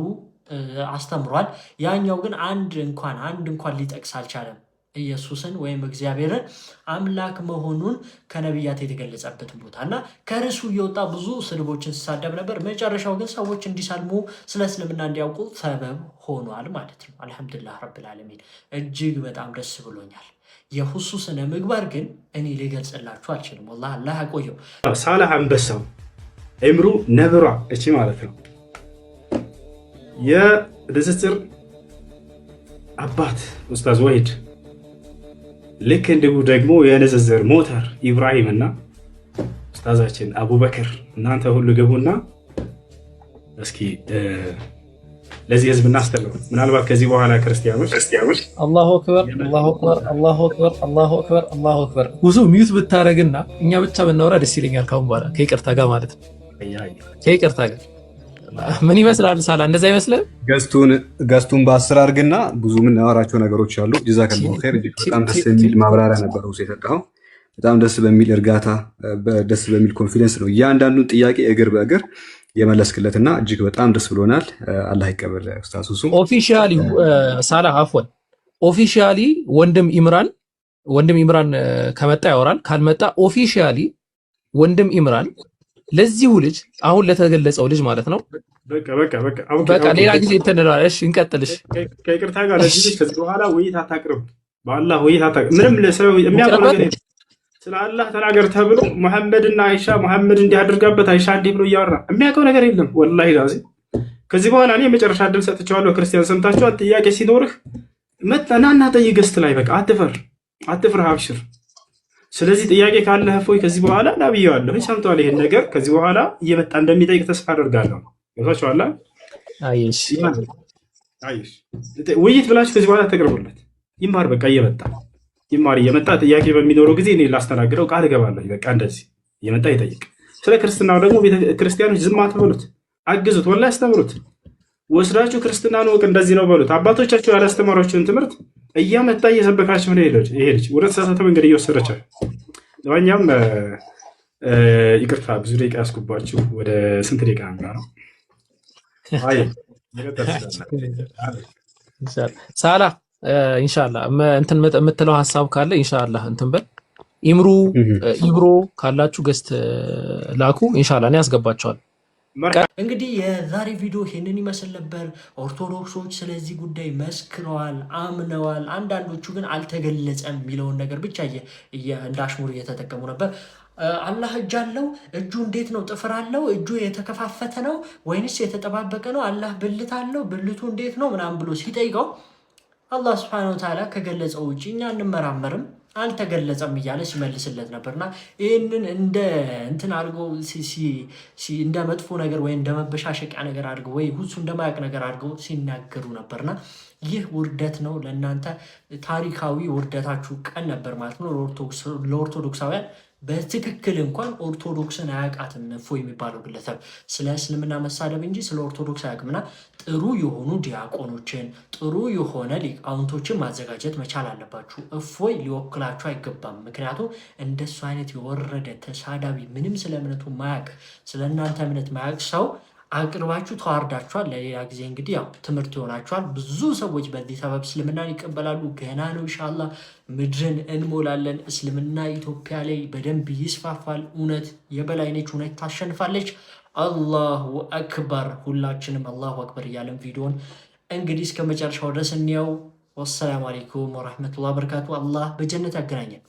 Speaker 6: አስተምሯል። ያኛው ግን አንድ እንኳን ሊጠቅስ አልቻለም። ኢየሱስን ወይም እግዚአብሔርን አምላክ መሆኑን ከነቢያት የተገለጸበትን ቦታ እና ከርሱ እየወጣ ብዙ ስድቦችን ሲሳደብ ነበር። መጨረሻው ግን ሰዎች እንዲሰልሙ ስለ እስልምና እንዲያውቁ ሰበብ ሆኗል ማለት ነው። አልሐምዱሊላህ ረብል ዓለሚን እጅግ በጣም ደስ ብሎኛል። የሁሱ ስነ ምግባር ግን እኔ ሊገልጽላችሁ አልችልም። ወላሂ አላህ ያቆየው።
Speaker 2: ሳላህ አንበሳው እምሩ ነብሯ እቺ ማለት ነው የንጽጽር አባት ኡስታዝ ወሂድ፣ ልክ እንዲሁ ደግሞ የንጽጽር ሞተር ኢብራሂም እና ኡስታዛችን አቡበክር እናንተ ሁሉ ገቡና እስኪ ለዚህ ህዝብ እናስተምሩ። ምናልባት ከዚህ በኋላ ክርስቲያኖች
Speaker 14: አላሁ አክበር አላሁ አክበር አላሁ አክበር አላሁ አክበር አላሁ አክበር ብዙ ሚዩት ብታረግና እኛ ብቻ ብናወራ ደስ ይለኛል። ካሁን በኋላ ከይቅርታ ጋር ማለት ነው። ከይቅርታ ጋር ምን ይመስላል? ሳላ እንደዛ ይመስላል።
Speaker 15: ገስቱን በ10 አድርግና ብዙ የምናወራቸው ነገሮች አሉ። ጀዛከላሁ ኸይር። በጣም ደስ የሚል ማብራሪያ ነበር የሰጠኸው። በጣም ደስ በሚል እርጋታ፣ ደስ በሚል ኮንፊደንስ ነው እያንዳንዱን ጥያቄ እግር በእግር የመለስክለትና እጅግ በጣም ደስ ብሎናል። አላህ ይቀበል ኡስታዝ ሁሱ።
Speaker 14: ኦፊሻሊ ሳላ አፍወን ኦፊሻሊ ወንድም ኢምራን ከመጣ ያወራል፣ ካልመጣ ኦፊሻሊ ወንድም ኢምራን ለዚሁ ልጅ አሁን ለተገለጸው ልጅ ማለት ነው። በቃ ሌላ ጊዜ እንተነራለ። እሺ እንቀጥልሽ።
Speaker 2: ከይቅርታ ጋር ለዚህ ልጅ ከዚህ በኋላ ውይይት አታቅርብ። በአላህ ውይይት አታቅርብ። ምንም ለሰው የሚያውቀው ነገር የለም። ስለ አላህ ተናገር ተብሎ መሐመድና አይሻ መሐመድ እንዲህ አድርጋበት አይሻ እንዲህ ብሎ እያወራ የሚያውቀው ነገር የለም። ወላሂ ላዚ ከዚህ በኋላ እኔ የመጨረሻ እድል ሰጥቼዋለሁ። ክርስቲያን ሰምታችኋል። ጥያቄ ሲኖርህ መጣናና ጠይቅ ገስት ላይ በቃ አትፍር አብሽር። ስለዚህ ጥያቄ ካለህ እፎይ ከዚህ በኋላ ናብየዋለሁ ሰምተዋል። ይሄን ነገር ከዚህ በኋላ እየመጣ እንደሚጠይቅ ተስፋ አደርጋለሁ። ይወታችኋል። አይሽ ውይይት ብላችሁ ከዚህ በኋላ ተቀርቡለት ይማር። በቃ እየመጣ ጥያቄ በሚኖረው ጊዜ እኔ ላስተናግደው ቃል እገባለሁ። በቃ እንደዚህ እየመጣ ይጠይቅ። ስለ ክርስትናው ደግሞ ክርስቲያኖች ዝም አትበሉት፣ አግዙት፣ ወላሂ አስተምሩት። ወስዳችሁ ክርስትናን ወቅ እንደዚህ ነው በሉት። አባቶቻችሁ ያላስተማሯችሁን ትምህርት እያመጣ እየሰበካችሁ ነው ይሄድች ወደ ተሳሳተ መንገድ እየወሰደቻችሁ። ለማንኛውም ይቅርታ ብዙ ደቂቃ ያስኩባችሁ። ወደ ስንት ደቂቃ ነው? አይ
Speaker 14: ሳላ ኢንሻአላህ እንትን የምትለው ሐሳብ ካለ ኢንሻአላህ እንትን በል። ኢብሮ ካላችሁ ገስት ላኩ። ኢንሻአላህ እኔ ያስገባቸዋል።
Speaker 6: እንግዲህ የዛሬ ቪዲዮ ይህንን ይመስል ነበር። ኦርቶዶክሶች ስለዚህ ጉዳይ መስክረዋል፣ አምነዋል። አንዳንዶቹ ግን አልተገለጸም የሚለውን ነገር ብቻ እንደ አሽሙር እየተጠቀሙ ነበር። አላህ እጅ አለው? እጁ እንዴት ነው? ጥፍር አለው? እጁ የተከፋፈተ ነው ወይንስ የተጠባበቀ ነው? አላህ ብልት አለው? ብልቱ እንዴት ነው ምናምን ብሎ ሲጠይቀው አላህ ሱብሓነሁ ወተዓላ ከገለጸው ውጭ እኛ አንመራመርም፣ አልተገለጸም እያለ ሲመልስለት ነበርና ይህንን እንደ እንትን አድርገው እንደ መጥፎ ነገር ወይ እንደ መበሻሸቂያ ነገር አድርገው ወይ ሁሱ እንደማያውቅ ነገር አድርገው ሲናገሩ ነበርና ይህ ውርደት ነው ለእናንተ ታሪካዊ ውርደታችሁ ቀን ነበር ማለት ነው። ለኦርቶዶክሳውያን በትክክል እንኳን ኦርቶዶክስን አያውቃትም እፎይ የሚባለው ግለሰብ ስለ እስልምና መሳደብ እንጂ ስለ ኦርቶዶክስ አያውቅምና ጥሩ የሆኑ ዲያቆኖችን ጥሩ የሆነ ሊቃውንቶችን ማዘጋጀት መቻል አለባችሁ። እፎይ ሊወክላችሁ አይገባም። ምክንያቱም እንደሱ አይነት የወረደ ተሳዳቢ ምንም ስለ እምነቱ ማያውቅ ስለ እናንተ እምነት ማያውቅ ሰው አቅርባችሁ ተዋርዳችኋል። ለሌላ ጊዜ እንግዲህ ያው ትምህርት ይሆናችኋል። ብዙ ሰዎች በዚህ ሰበብ እስልምናን ይቀበላሉ። ገና ነው ኢንሻአላህ ምድርን እንሞላለን። እስልምና ኢትዮጵያ ላይ በደንብ ይስፋፋል። እውነት የበላይ ነች። እውነት ታሸንፋለች። አላሁ አክበር። ሁላችንም አላሁ አክበር እያለን ቪዲዮን እንግዲህ እስከ መጨረሻው ድረስ እንየው። ወሰላሙ አለይኩም ወራህመቱላሂ ወበረካቱ። አላህ በጀነት ያገናኘን።